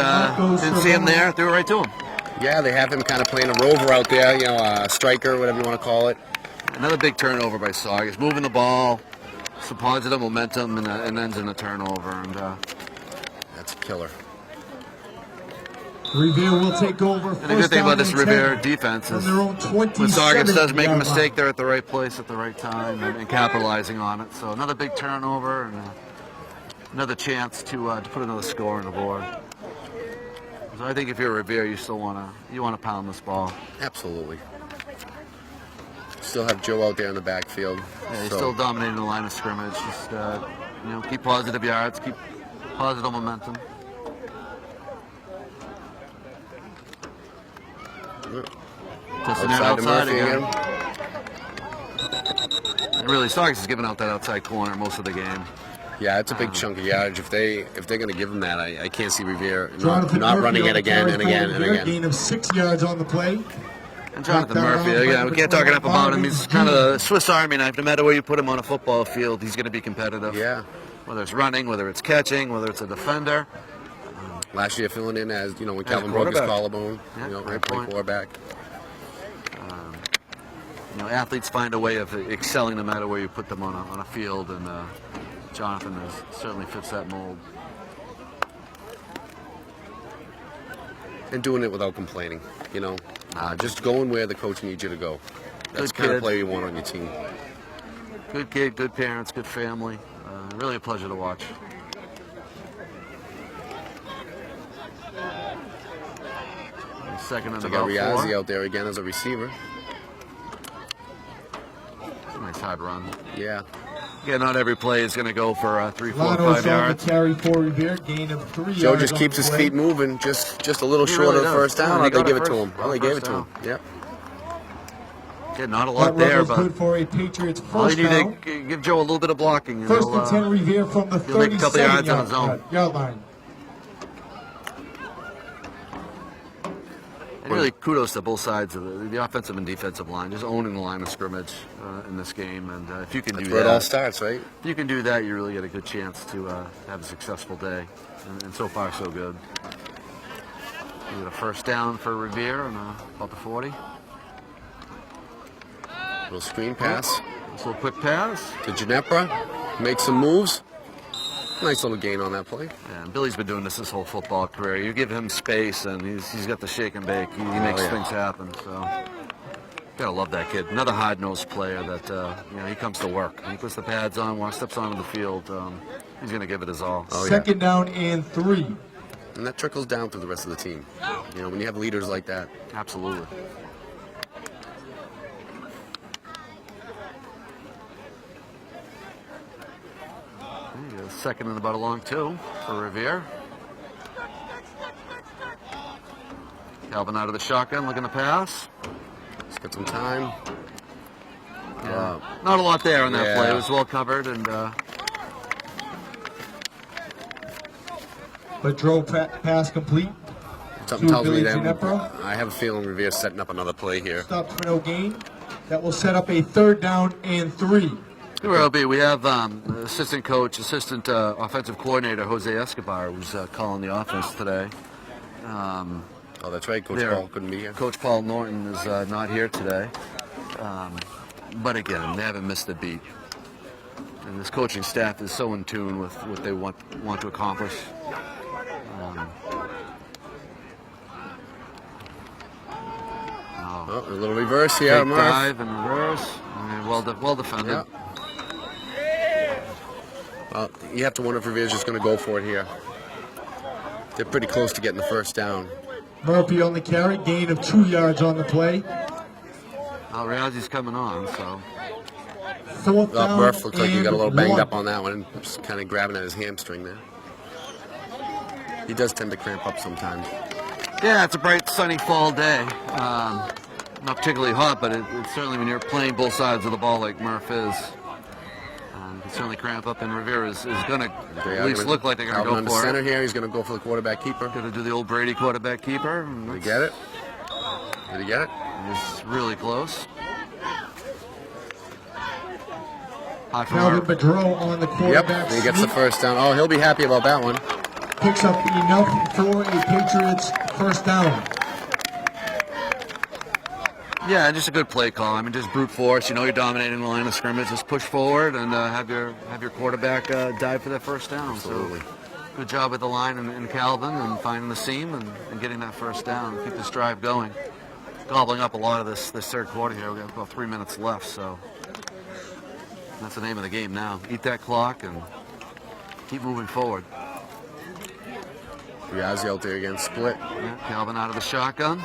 see him there. Threw it right to him. Yeah, they have him kind of playing a rover out there, you know, a striker, whatever you want to call it. Another big turnover by Saugus, moving the ball, some positive momentum, and ends in a turnover. And that's a killer. Revere will take over. And the good thing about this Revere defense is when Saugus does make a mistake, they're at the right place at the right time and capitalizing on it. So another big turnover and another chance to put another score on the board. So I think if you're Revere, you still want to pound this ball. Absolutely. Still have Joe out there in the backfield. Yeah, he's still dominating the line of scrimmage. Just keep positive yards, keep positive momentum. Outside again. And really, Saugus is giving out that outside corner most of the game. Yeah, it's a big chunk of yardage. If they're going to give him that, I can't see Revere not running it again and again and again. Gain of 6 yards on the play. And Jonathan Murphy, again, we can't talk enough about him. He's kind of a Swiss Army knife. No matter where you put him on a football field, he's going to be competitive. Yeah. Whether it's running, whether it's catching, whether it's a defender. Last year filling in as, when Calvin broke his collarbone, right play quarterback. Athletes find a way of excelling no matter where you put them on a field, and Jonathan certainly fits that mold. And doing it without complaining, just going where the coach needs you to go. That's the kind of player you want on your team. Good kid, good parents, good family. Really a pleasure to watch. Second and about 4. Riazzi out there again as a receiver. Nice hard run. Yeah. Yeah, not every play is going to go for 3, 4, 5 yards. Carry for Revere, gain of 3 Joe yards just keeps his feet moving, just a little short of the first down. They give it to him. Well, they gave it to him. Yep. Yeah, not a lot there, but good for a Patriots first all you need to give Joe a little bit of blocking. First and 10 Revere from the 37 yard line. And really kudos to both sides of the offensive and defensive line, just owning the line of scrimmage in this game. And if you can do that, where it all starts, right? If you can do that, you really get a good chance to have a successful day. And so far, so good. We get a first down for Revere on about the 40. Little screen pass. This little quick pass to Ginepra. Make some moves. Nice little gain on that play. Yeah, and Billy's been doing this his whole football career. You give him space, and he's got the shake and bake. He makes things happen. So gotta love that kid. Another hard-nosed player that he comes to work. He puts the pads on, steps onto the field. He's gonna give it his all. Second down and 3. And that trickles down through the rest of the team. When you have leaders like that. Absolutely. Second and about a long 2 for Revere. Calvin out of the shotgun, looking to pass. Let's get some time. Yeah. Not a lot there on that play. It was well covered and. But drove pass complete. Something tells me that I have a feeling Revere's setting up another play here. Stop for no gain. That will set up a third down and 3. We have assistant offensive coordinator Jose Escobar, who's calling the offense today. Oh, that's right. Coach Paul couldn't be here. Coach Paul Norton is not here today. But again, they haven't missed a beat. And this coaching staff is so in tune with what they want to accomplish. A little reverse here. Dive and reverse. Well defended. Yeah. Well, you have to wonder if Revere's just going to go for it here. They're pretty close to getting the first down. Murphy on the carry, gain of 2 yards on the play. Realzy's coming on, so. Fourth down Murph looks like he got a little banged and up on that one. Just kind of grabbing at his hamstring there. He does tend to cramp up sometimes. Yeah, it's a bright, sunny fall day. Not particularly hot, but it's certainly when you're playing both sides of the ball like Murph is. You can certainly cramp up, and Revere is going to at least look like they're going to go for center it. Here, he's going to go for the quarterback keeper. Going to do the old Brady quarterback keeper. Did he get it? Did he get it? He's really close. Calvin Bedreau on the quarterback. Yep, he gets the first down. Oh, he'll be happy about that one. Picks up enough for a Patriots first down. Yeah, just a good play call. I mean, just brute force. You know, you're dominating the line of scrimmage. Just push forward and have your quarterback dive for that first down. Absolutely. So, good job with the line and Calvin and finding the seam and getting that first down. Keep this drive going. Gobbling up a lot of this third quarter here. We have about 3 minutes left, so that's the name of the game now. Eat that clock and keep moving forward. Yazzie out there again, split. Yeah, Calvin out of the shotgun.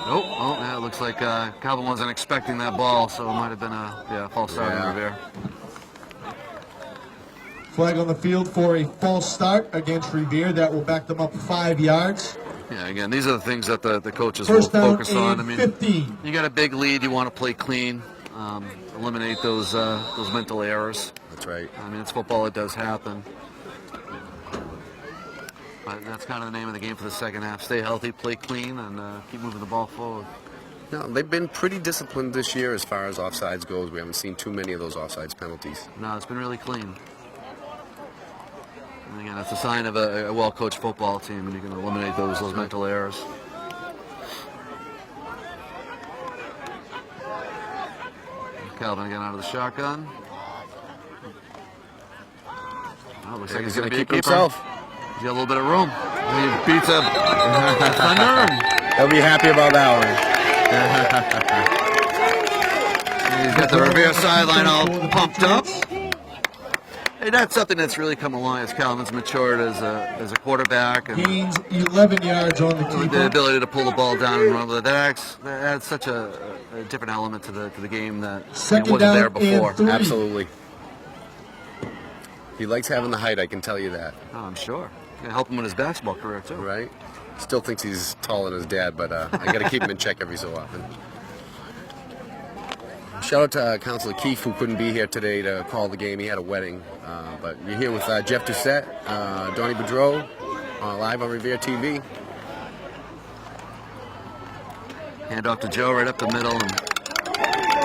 Oh, yeah, it looks like Calvin wasn't expecting that ball, so it might have been a false start on Revere. Flag on the field for a false start against Revere. That will back them up 5 yards. Yeah, again, these are the things that the coaches First will down focus on. I mean, 15. You got a big lead, you want to play clean, eliminate those mental errors. That's right. I mean, it's football, it does happen. But that's kind of the name of the game for the second half. Stay healthy, play clean, and keep moving the ball forward. No, they've been pretty disciplined this year as far as offsides goes. We haven't seen too many of those offsides penalties. No, it's been really clean. And again, that's a sign of a well-coached football team, and you can eliminate those mental errors. Calvin again out of the shotgun. Oh, looks like he's going to keep himself. He's got a little bit of room. He beats up Thunder. He'll be happy about that one. He's got the Revere sideline all pumped up. Hey, that's something that's really come along as Calvin's matured as a quarterback. And gains 11 yards on the keeper. The ability to pull the ball down and run with it. That adds such a different element to the game that wasn't there before. Absolutely. He likes having the height, I can tell you that. Oh, I'm sure. Gonna help him in his basketball career too. Right. Still thinks he's taller than his dad, but I got to keep him in check every so often. Shout out to Councilor Keefe, who couldn't be here today to call the game. He had a wedding. But you're here with Jeff Doucette, Donnie Bedreau, live on Revere TV. Hand off to Joe right up the middle.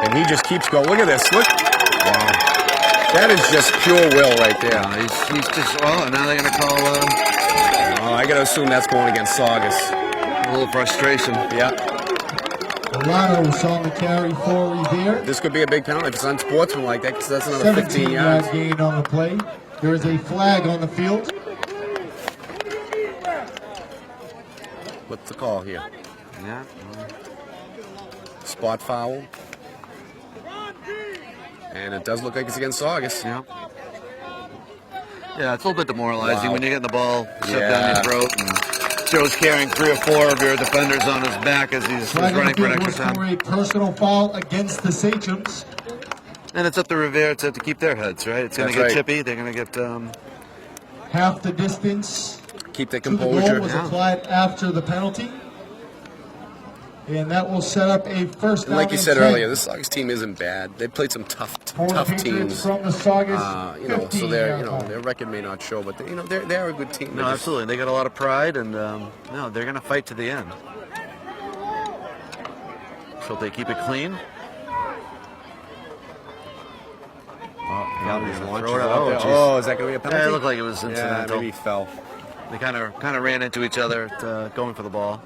And he just keeps going. Look at this. Look. Wow. That is just pure will right there. He's just, and now they're going to call... I got to assume that's going against Saugus. A little frustration. Yeah. Lotto's on the carry for Revere. This could be a big penalty if it's unsportsmanlike. That's another 15 yards. 17-yard gain on the play. There is a flag on the field. What's the call here? Yeah. Spot foul. And it does look like it's against Saugus. Yeah. Yeah, it's a little bit demoralizing when you're getting the ball shoved down your throat. And Joe's carrying 3 or 4 of your defenders on his back as he's running for an extra time. For a personal foul against the Sachems. And it's up to Revere to keep their heads, right? It's going to get chippy. They're going to get... half the distance. Keep their to the composure. goal was applied after the penalty. And that will set up a first down. Like you said earlier, this Saugus team isn't bad. They've played some tough teams. From the Saugus, so their record may not show, but they're a good team. No, absolutely. They got a lot of pride, and they're going to fight to the end. So if they keep it clean. Is that going to be a penalty? Yeah, it looked like it was incidental. Yeah, maybe he fell. They kind of ran into each other going for the ball.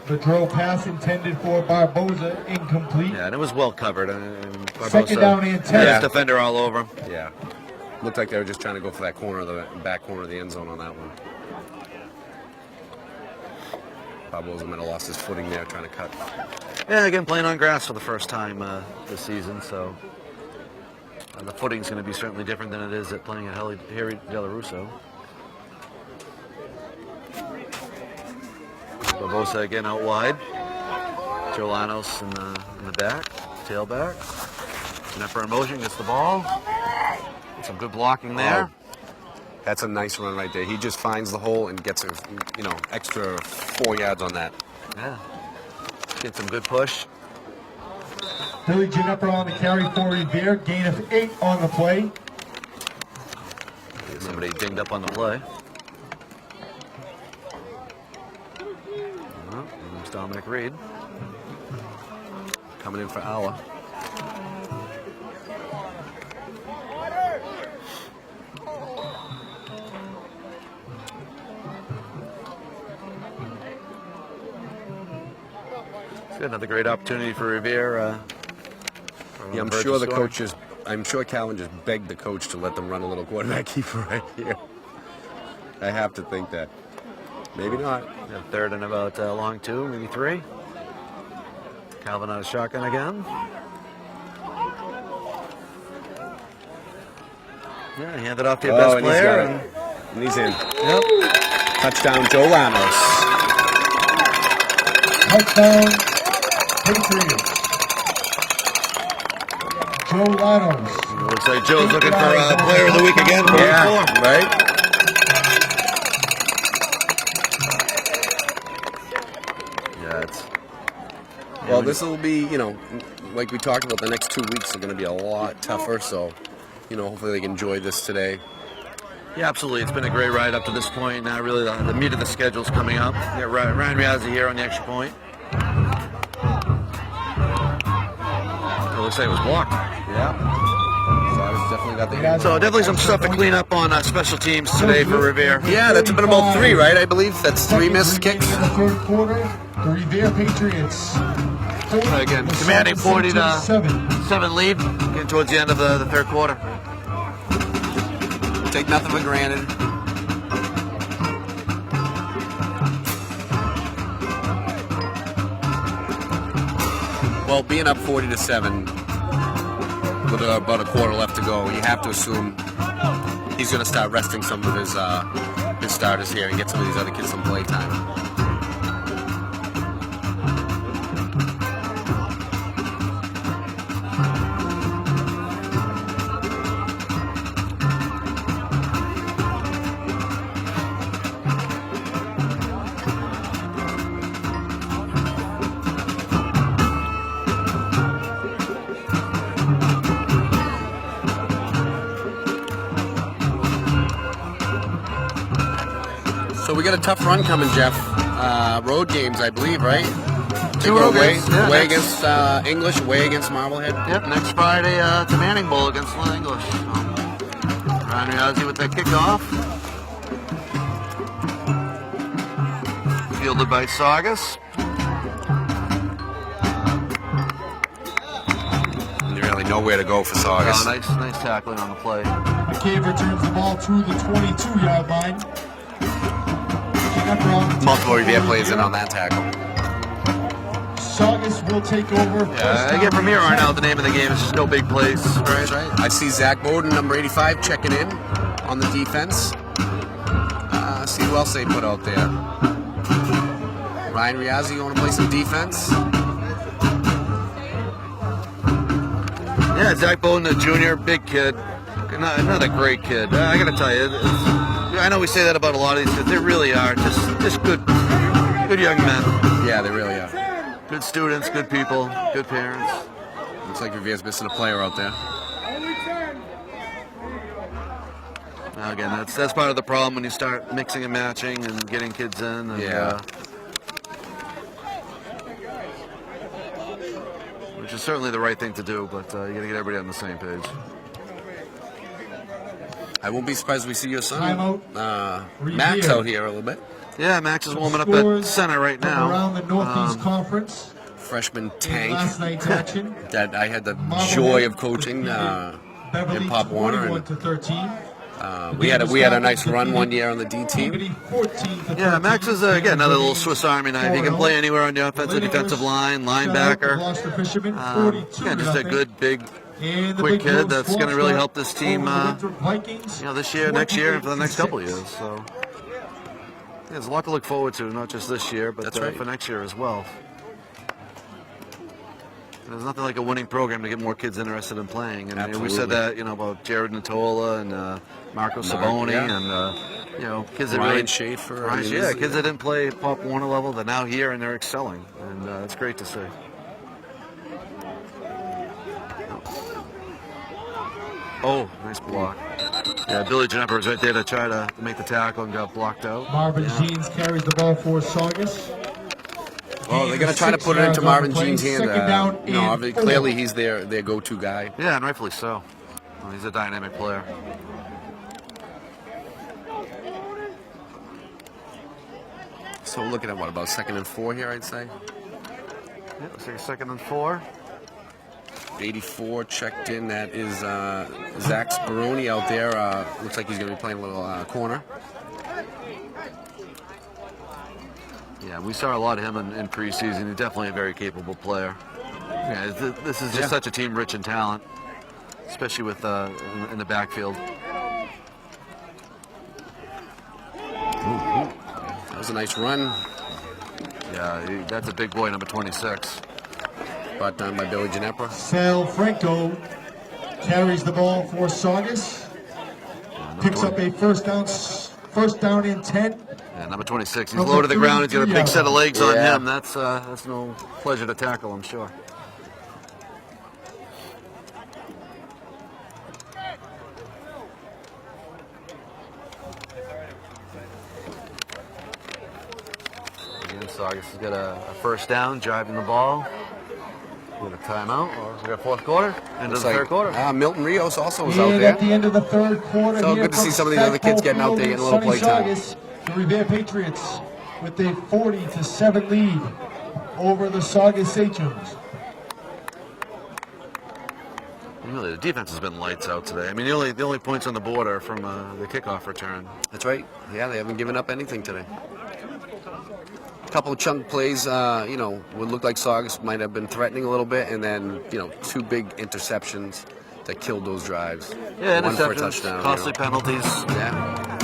The drill pass intended for Barboza, incomplete. Yeah, and it was well covered. And Barboza, second down and 10. Yeah, defender all over him. Yeah. Looked like they were just trying to go for that back corner of the end zone on that one. Barboza might have lost his footing there trying to cut. Yeah, again, playing on grass for the first time this season, so The footing's going to be certainly different than it is at playing at Harry Delarusso. Barbosa again out wide. Joe Lanos in the back, tailback. Ginepper in motion, gets the ball. Some good blocking there. That's a nice run right there. He just finds the hole and gets a, extra 4 yards on that. Yeah. Get some good push. Billy Ginepper on the carry for Revere. Gain of 8 on the play. Somebody dinged up on the play. There's Dominic Reed. Coming in for Alla. Another great opportunity for Revere. Yeah, I'm sure the coaches. I'm sure Calvin just begged the coach to let them run a little quarterback keeper right here. I have to think that. Maybe not. Yeah, third and about long 2, maybe 3. Calvin on a shotgun again. Yeah, hand it off to your best player. And he's in. Yep. Touchdown, Joe Lanos. Touchdown, Patriots. Joe Lanos. Looks like Joe's looking for player of the week again. Yeah, right? Yeah, it's... Well, this will be, like we talked about, the next 2 weeks are going to be a lot tougher, so, hopefully they can enjoy this today. Yeah, absolutely. It's been a great ride up to this point. Now, really, the meat of the schedule's coming up. Yeah, Ryan Riazzi here on the extra point. It looks like it was blocked. Yeah. Saugus definitely got the... So definitely some stuff to clean up on special teams today for Revere. Yeah, that's been about 3, right? I believe that's 3 missed kicks. In the third quarter, the Revere Patriots. Again, commanding 40-7 lead, getting towards the end of the third quarter. Take nothing for granted. Well, being up 40-7 with about a quarter left to go, you have to assume he's going to start resting some of his starters here and get some of these other kids some play time. So we got a tough run coming, Jeff. Road games, I believe, right? 2 road games. Yeah, away against English, away against Marblehead. Yep, next Friday, it's a Manning Bowl against English. So, Ryan Riazzi with the kickoff. Fielded by Saugus. Really nowhere to go for Saugus. Oh, nice tackling on the play. McCabe returns the ball to the 22-yard line. Multiple Revere plays in on that tackle. Saugus will take over. Yeah, I get from here on out the name of the game is just no big plays. Right. I see Zach Bowden, number 85, checking in on the defense. See who else they put out there. Ryan Riazzi, you want to play some defense? Yeah, Zach Bowden, a junior, big kid. Another great kid. I got to tell you, I know we say that about a lot of these kids. They really are just good young men. Yeah, they really are. Good students, good people, good parents. Looks like Revere's missing a player out there. Again, that's part of the problem when you start mixing and matching and getting kids in. And, yeah. Which is certainly the right thing to do, but you got to get everybody on the same page. I won't be surprised if we see your son, Max, out here a little bit. Yeah, Max is warming up at center right now. Around the Northeast Conference. Freshman tank. Last night's action. That I had the joy of coaching in Pop Warner. And, 21-13. we had a nice run one year on the D team. Yeah, Max is again another little Swiss Army knife. He can play anywhere on the offensive, defensive line, linebacker. Lost the Fishermen, Yeah, just a good big And the quick big kid blue that's squad going to really start help this team, over the Winthrop Vikings, this year, next year, and for the next 28-6. couple of years. So there's a lot to look forward to, not just this year, but That's right. for next year as well. There's nothing like a winning program to get more kids interested in playing. And we said that, about Jared Natola and Marco Saboni and, kids that Ryan really... Schaefer. Kids that didn't play Pop Warner level, they're now here and they're excelling. And it's great to see. Oh, nice block. Yeah, Billy Ginepper was right there to try to make the tackle and got blocked out. Marvin Jeans carries the ball for Saugus. Well, they're going to try to put it into Marvin Jean's hand. Second down and Clearly he's their go-to guy. Yeah, and rightfully so. Well, he's a dynamic player. So we're looking at what, about 2nd and 4 here, I'd say? Yeah, looks like a 2nd and 4. 84 checked in. That is Zach Speroni out there. Looks like he's going to be playing a little corner. Yeah, we saw a lot of him in preseason. He's definitely a very capable player. Yeah, this is just such a team rich in talent, especially with in the backfield. That was a nice run. Yeah, that's a big boy, number 26. Brought down by Billy Ginepper. Sal Franco carries the ball for Saugus. Picks up a first down and 10. Yeah, number 26. He's low to the ground. He's got a big set of legs on him. That's no pleasure to tackle, I'm sure. Again, Saugus has got a first down, driving the ball. We got a timeout, or we got 4th quarter, end of the 3rd quarter. Milton Rios also was And out there. at the end of the 3rd quarter, So good to see some of the other kids getting out there, getting a little play time. The Revere Patriots with a 40-7 lead over the Saugus Sachems. Really, the defense has been lights out today. I mean, the only points on the board are from the kickoff return. That's right. Yeah, they haven't given up anything today. A couple of chunk plays, would look like Saugus might have been threatening a little bit, and then, 2 big interceptions that killed those drives. Yeah, one for a interceptions, touchdown. costly penalties. Yeah.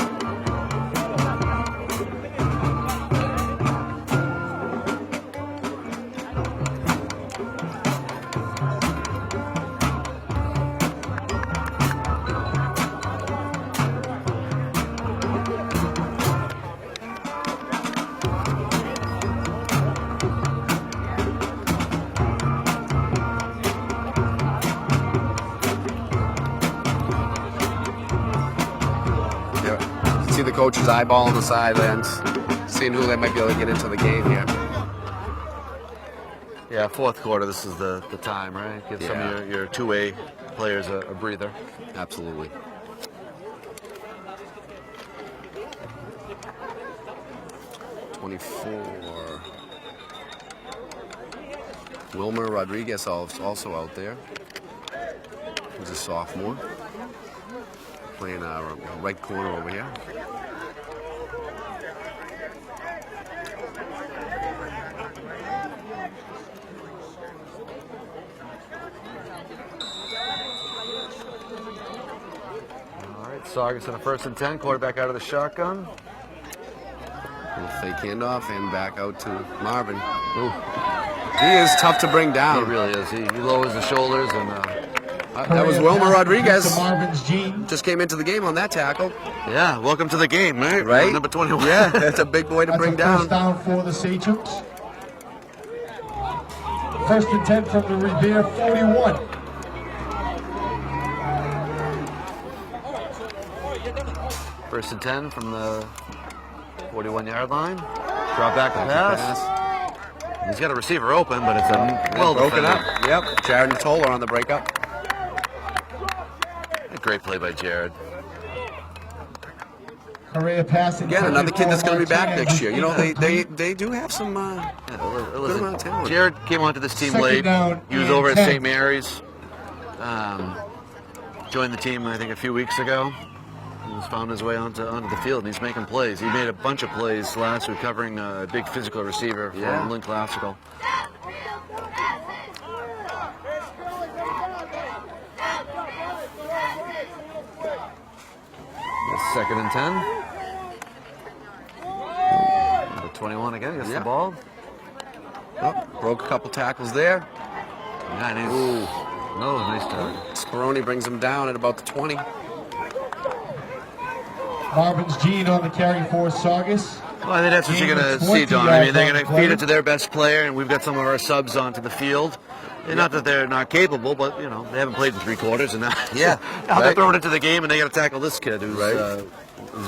See the coach's eyeball on the sidelines, seeing who they might be able to get into the game here. Yeah, 4th quarter, this is the time, right? Give some of your 2A players a breather. Absolutely. .24. Wilmer Rodriguez also out there. He's a sophomore. Playing right corner over here. All right, Saugus in a 1st and 10, quarterback out of the shotgun. Little fake handoff and back out to Marvin. Ooh. He is tough to bring down. He really is. He lowers the shoulders and... that was Wilmer Rodriguez. Marvin's Gene. Just came into the game on that tackle. Yeah, welcome to the game, right? Right? Number 21. Yeah, that's a big boy to bring down. First down for the Sachems. 1st and 10 from the Revere 41. First and 10 from the 41-yard line. Drop back the pass. He's got a receiver open, but it's well broken defended. up. Yep. Jared Natola on the breakup. A great play by Jared. Correa passing. Again, another kid that's going to be back next year. You know, they do have some good amount of talent. Jared came onto this team Second late. down He was and over at 10. St. Mary's. Joined the team, I think, a few weeks ago. He's found his way onto the field, and he's making plays. He made a bunch of plays last week covering a big physical receiver from Lynn Classical. 2nd and 10. Number 21 again gets the ball. Oh, broke a couple tackles there. Yeah, nice. No, nice target. Speroni brings him down at about the 20. Marvin's Gene on the carry for Saugus. Well, I think that's what you're going to see, Don. I mean, they're going to feed it to their best player, and we've got some of our subs onto the field. And not that they're not capable, but, you know, they haven't played in 3 quarters, and now, now they're thrown into the game, and they got to tackle this kid who's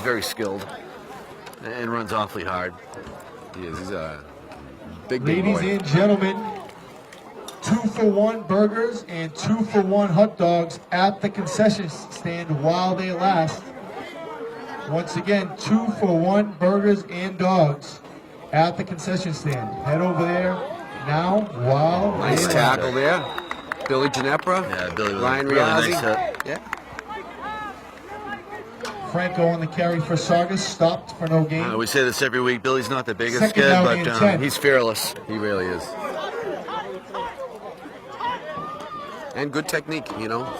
very skilled and runs awfully hard. He is. He's a big Ladies and gentlemen, 2-for-1 burgers and 2-for-1 hot dogs at the concession stand while they last. Once again, 2-for-1 burgers and dogs at the concession stand. Head over there now while nice they tackle last. there. Billy Ginepra. Yeah, Billy was Ryan really Riazzi. nice hit. Yeah. Franco on the carry for Saugus, stopped for no gain. We say this every week. Billy's not the biggest 2nd kid, down but and 10. he's fearless. He really is. And good technique, you know.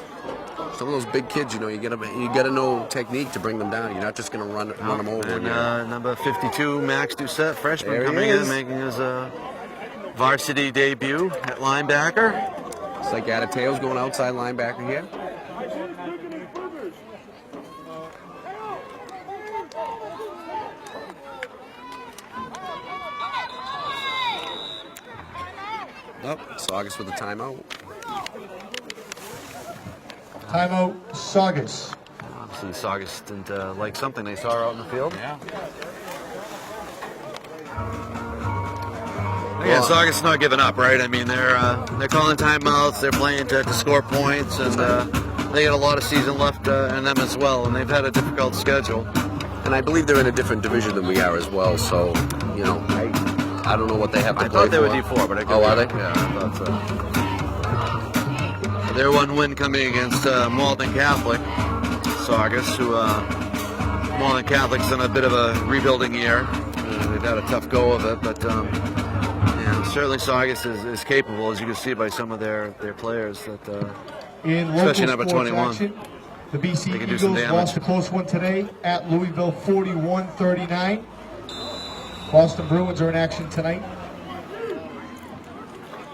Some of those big kids, you know, you gotta know technique to bring them down. You're not just gonna run them over. And number 52, Max Doucette, freshman, There he coming is. in, making his varsity debut at linebacker. It's like Adeteo's going outside linebacker here. Nope. Saugus with a timeout. Timeout, Saugus. Obviously, Saugus didn't like something they saw out in the field. Yeah, Saugus is not giving up, right? I mean, they're calling timeouts, they're playing to score points, and they got a lot of season left in them as well, and they've had a difficult schedule. And I believe they're in a different division than we are as well, so, you know, I don't know what they have to I play thought they for. were D4, but I could are they? Yeah, I thought so. Their one win coming against Malden Catholic, Saugus, who Malden Catholic's in a bit of a rebuilding year. They've had a tough go of it, but yeah, certainly Saugus is capable, as you can see by some of their players, that In especially local number sports 21. action, the BC They can do some Eagles damage. lost a close one today at Louisville 41-39. Boston Bruins are in action tonight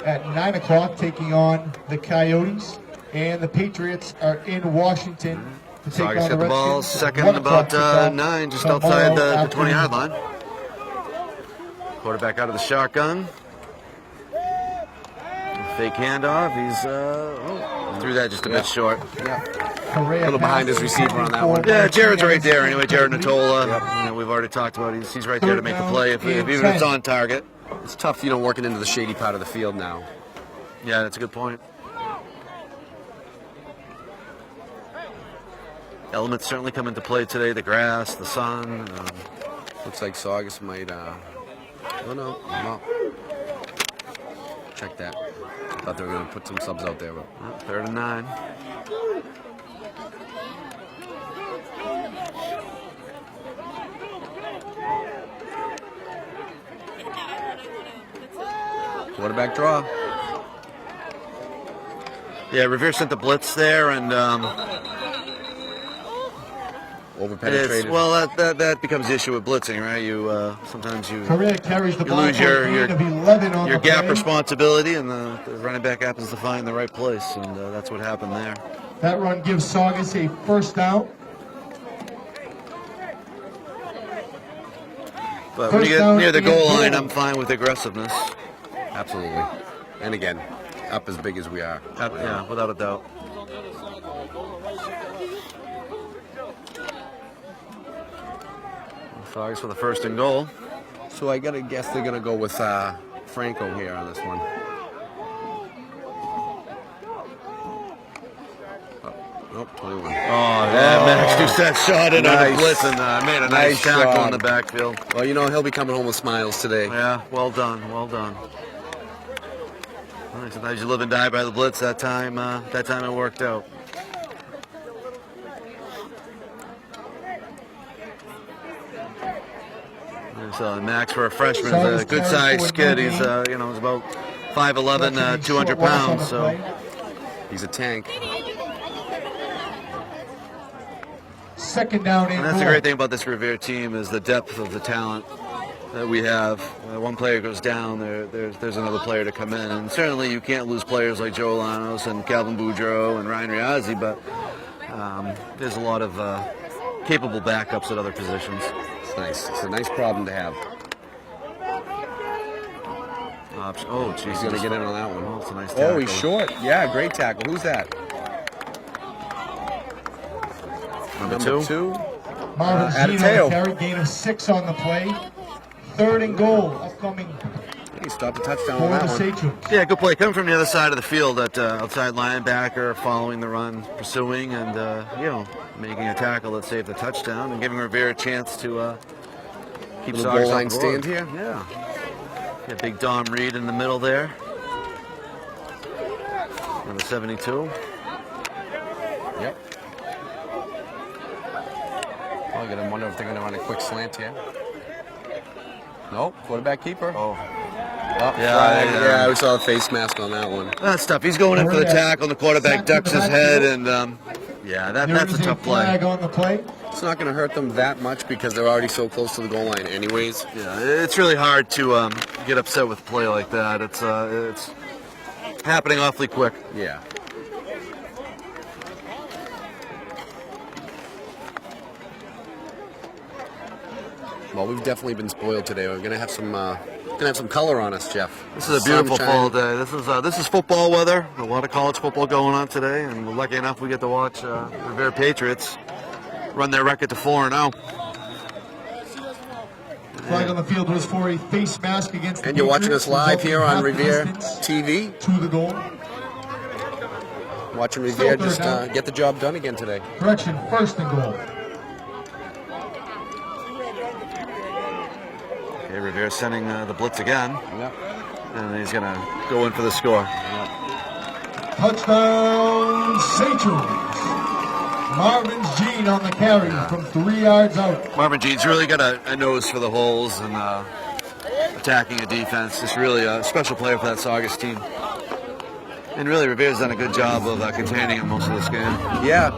at 9 o'clock, taking on the Coyotes, and the Patriots are in Washington to take Saugus on got the the ball, Redskins. second 1 about o'clock kickoff 9, just tomorrow outside the afternoon. 20-yard line. Quarterback out of the shotgun. Fake handoff. He's threw that just a bit short. Correa A little behind his passes receiver on that one. Yeah, Jared's right there anyway. Jared Natola. You know, we've already talked about he's right there to make the play if even if it's on target. It's tough, you know, working into the shady part of the field now. Yeah, that's a good point. Elements certainly come into play today. The grass, the sun. Looks like Saugus might, oh no. Check that. I thought they were going to put some subs out there, but 3rd and 9. quarterback draw. Yeah, Revere sent the blitz there, and Overpenetrated. well, that becomes the issue with blitzing, right? You sometimes you Correa carries the you ball lose for a gain of 11 on your the gap play. responsibility, and the running back happens to find the right place, and that's what happened there. That run gives Saugus a first down. But when you First get down near the and goal line, goal. I'm fine with aggressiveness. Absolutely. And again, up as big as we are. Yeah, without a doubt. Saugus for the 1st and goal. So I gotta guess they're gonna go with Franco here on this one. Nope, 21. Oh, yeah, Max Doucette shot it on a Nice. blitz and made a nice tackle shot. in the backfield. Well, you know he'll be coming home with smiles today. Yeah, well done, well done. Well, sometimes you live and die by the blitz. That time it worked out. There's Max for a freshman, is a good-sized kid. He's he's about 5'11", 200 pounds. So He's a tank. second down and that's the 4. great thing about this Revere team is the depth of the talent that we have. One player goes down, there's another player to come in. And certainly you can't lose players like Joe Lanos and Calvin Boudreau and Ryan Riazzi, but there's a lot of capable backups at other positions. It's nice. It's a nice problem to have. Oh, geez. He's going to get in on that one. Oh, it's a nice tackle. Oh, he's short. Yeah, great tackle. Who's that? Number two. Marvin Jean on the Atateo. carry, gain of 6 on the play. 3rd and goal, upcoming He stopped the touchdown for on the that one. Sachems. Yeah, good play. Coming from the other side of the field, that outside linebacker, following the run, pursuing, and making a tackle that saved the touchdown, and giving Revere a chance to keep Little Saugus goal on line the board. stand here. Yeah. Got big Dom Reed in the middle there. Number 72. Yep. Oh, I'm gonna wonder if they're gonna run a quick slant here. Nope, quarterback keeper. Oh. Yeah, we saw the face mask on that one. That's tough. He's going in for the tackle, and the quarterback ducks his head, and that's a tough play. Flag on the play. It's not going to hurt them that much because they're already so close to the goal line anyways. Yeah, it's really hard to get upset with a play like that. It's happening awfully quick. Yeah. Well, we've definitely been spoiled today. We're gonna have some color on us, Jeff. This is a beautiful Sunshine. fall day. This is football weather. A lot of college football going on today, and we're lucky enough we get to watch Revere Patriots run their record to 4-0. Flag on the field was for a face mask against the And you're watching Patriots, us live resulting here in on half Revere distance TV. to the goal. Watching Revere Still just third down. get the job done again today. Correction, 1st and goal. Okay, Revere sending the blitz again, Yep. and he's going to go in for the score. Touchdown, Sachems. Marvin Jean on the carry from 3 yards out. Marvin Jean's really got a nose for the holes and attacking a defense. Just really a special player for that Saugus team. And really, Revere's done a good job of containing him most of this game. Yeah.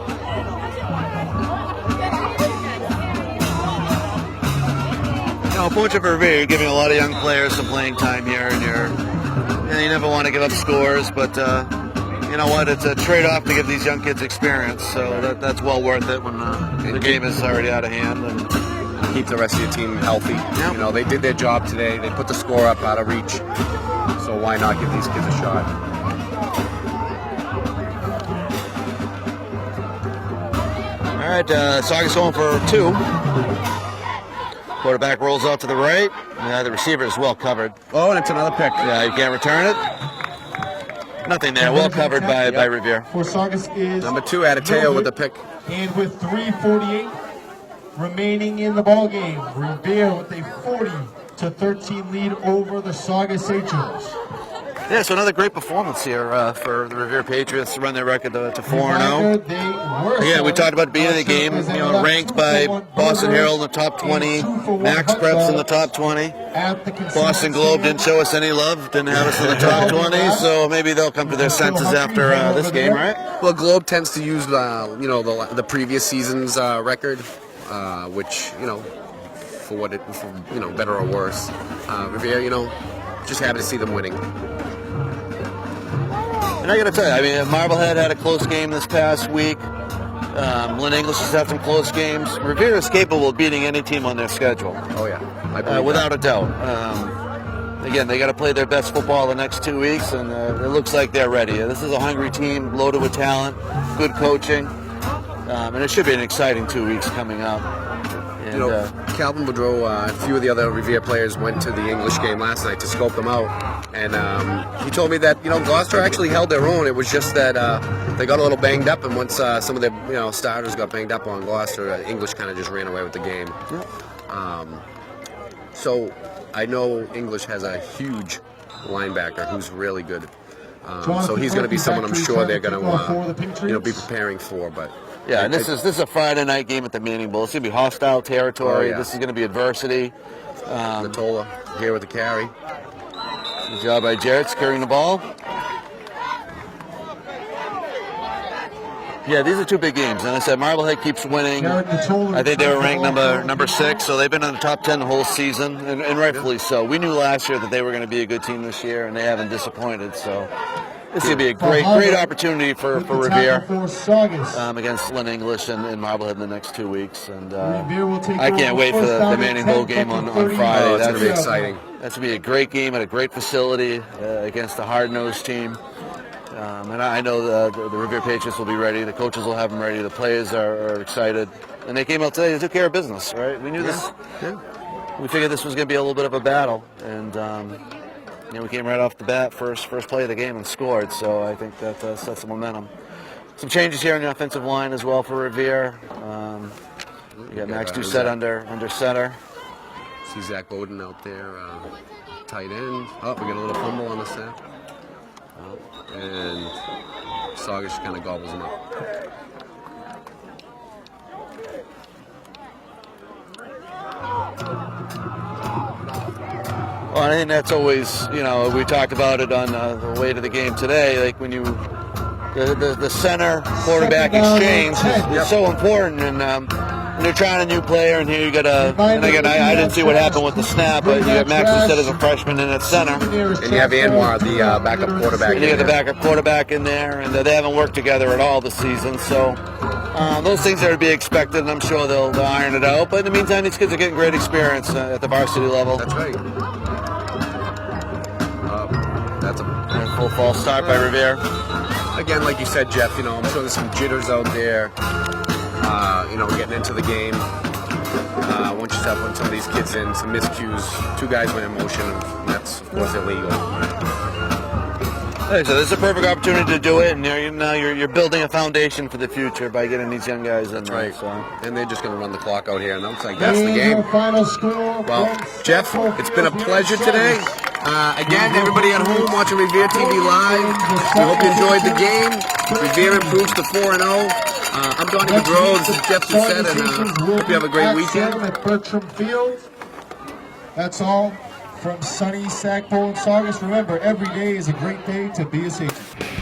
Fortunate for Revere, you're giving a lot of young players some playing time here, and you never want to give up scores, but you know what? It's a trade-off to give these young kids experience, so that's well worth it when the game is already out of hand. And Keep the rest of your team healthy. Yep. You know, they did their job today. They put the score up out of reach. So why not give these kids a shot? all right, Saugus going for 2. Quarterback rolls out to the right. The receiver is well covered. Oh, and it's another pick. Yeah, you can't return it. Nothing there. Well covered by Revere. For Saugus is Number 2 Atateo with the pick. And with 3:48 remaining in the ball game, Revere with a 40-13 lead over the Saugus Sachems. Yeah, so another great performance here for the Revere Patriots to run their record to 4-0. Again, we talked about the beginning of the game, ranked by Boston Herald in the top 20, Max Preps in the top 20. Boston Globe didn't show us any love, didn't have us in the top 20, so maybe they'll come to their senses after this game, right? Well, Globe tends to use the previous season's record, which for better or worse. Revere, just happy to see them winning. And I got to tell you, I mean, Marblehead had a close game this past week. Lynn English has had some close games. Revere is capable of beating any team on their schedule. Oh yeah, I believe without a doubt. Again, they got to play their best football the next 2 weeks, and it looks like they're ready. This is a hungry team, loaded with talent, good coaching, and it should be an exciting 2 weeks coming up. And, Calvin Boudreau, a few of the other Revere players went to the English game last night to scope them out, and he told me that Gloucester actually held their own. It was just that they got a little banged up, and once some of their starters got banged up on Gloucester, English kind of just ran away with the game. So I know English has a huge linebacker who's really good. So he's going to be someone I'm sure they're going to be preparing for. But yeah, and this is a Friday night game at the Manning Bowl. It's going to be hostile territory. Oh, yeah. This is going to be adversity. Natola here with the carry. Good job by Jarrett securing the ball. Yeah, these are two big games. And I said Marblehead keeps winning. I think they were ranked number 6, so they've been in the top 10 the whole season, and rightfully so. We knew last year that they were going to be a good team this year, and they haven't disappointed. So this is going to be a great opportunity for Revere against Lynn English and Marblehead in the next 2 weeks. And I can't wait for the Manning Bowl game on Friday. That's going to be exciting. That's going to be a great game at a great facility against a hard-nosed team. And I know the Revere Patriots will be ready. The coaches will have them ready. The players are excited. And they came out today. They took care of business, right? We knew this. Yeah. We figured this was going to be a little bit of a battle. And, we came right off the bat, first play of the game and scored. So I think that sets the momentum. Some changes here on the offensive line as well for Revere. We got Max Doucette under center. See Zach Bowden out there, tight end. Oh, we got a little fumble on the snap. And Saugus kind of gobbles him up. Well, I think that's always, we talked about it on the way to the game today. Like when the center quarterback exchange is so important, and when you're trying a new player, and here you got and again, I didn't see what happened with the snap, but you got Max Doucette as a freshman in at center. And you have Anwar, the backup quarterback. And you got the backup quarterback in there, and they haven't worked together at all this season, so those things are to be expected, and I'm sure they'll iron it out. But in the meantime, these kids are getting great experience at the varsity level. That's right. That's a full false start by Revere. Again, like you said, Jeff, I'm sure there's some jitters out there, getting into the game. Once you start putting some of these kids in, some miscues, 2 guys went in motion, and that's, of course, illegal. Hey, so this is a perfect opportunity to do it, and you're building a foundation for the future by getting these young guys in. That's right. So. And they're just going to run the clock out here, and it looks like that's the game. Final score. Well, Jeff, it's been a pleasure today. Again, everybody at home watching Revere TV Live, we hope you enjoyed the game. Revere improves to 4-0. I'm Donnie McGraw, this is Jeff Doucette, and hope you have a great weekend. At Bertram Field. That's all from sunny Sackpole and Saugus. Remember, every day is a great day to be a Sachem.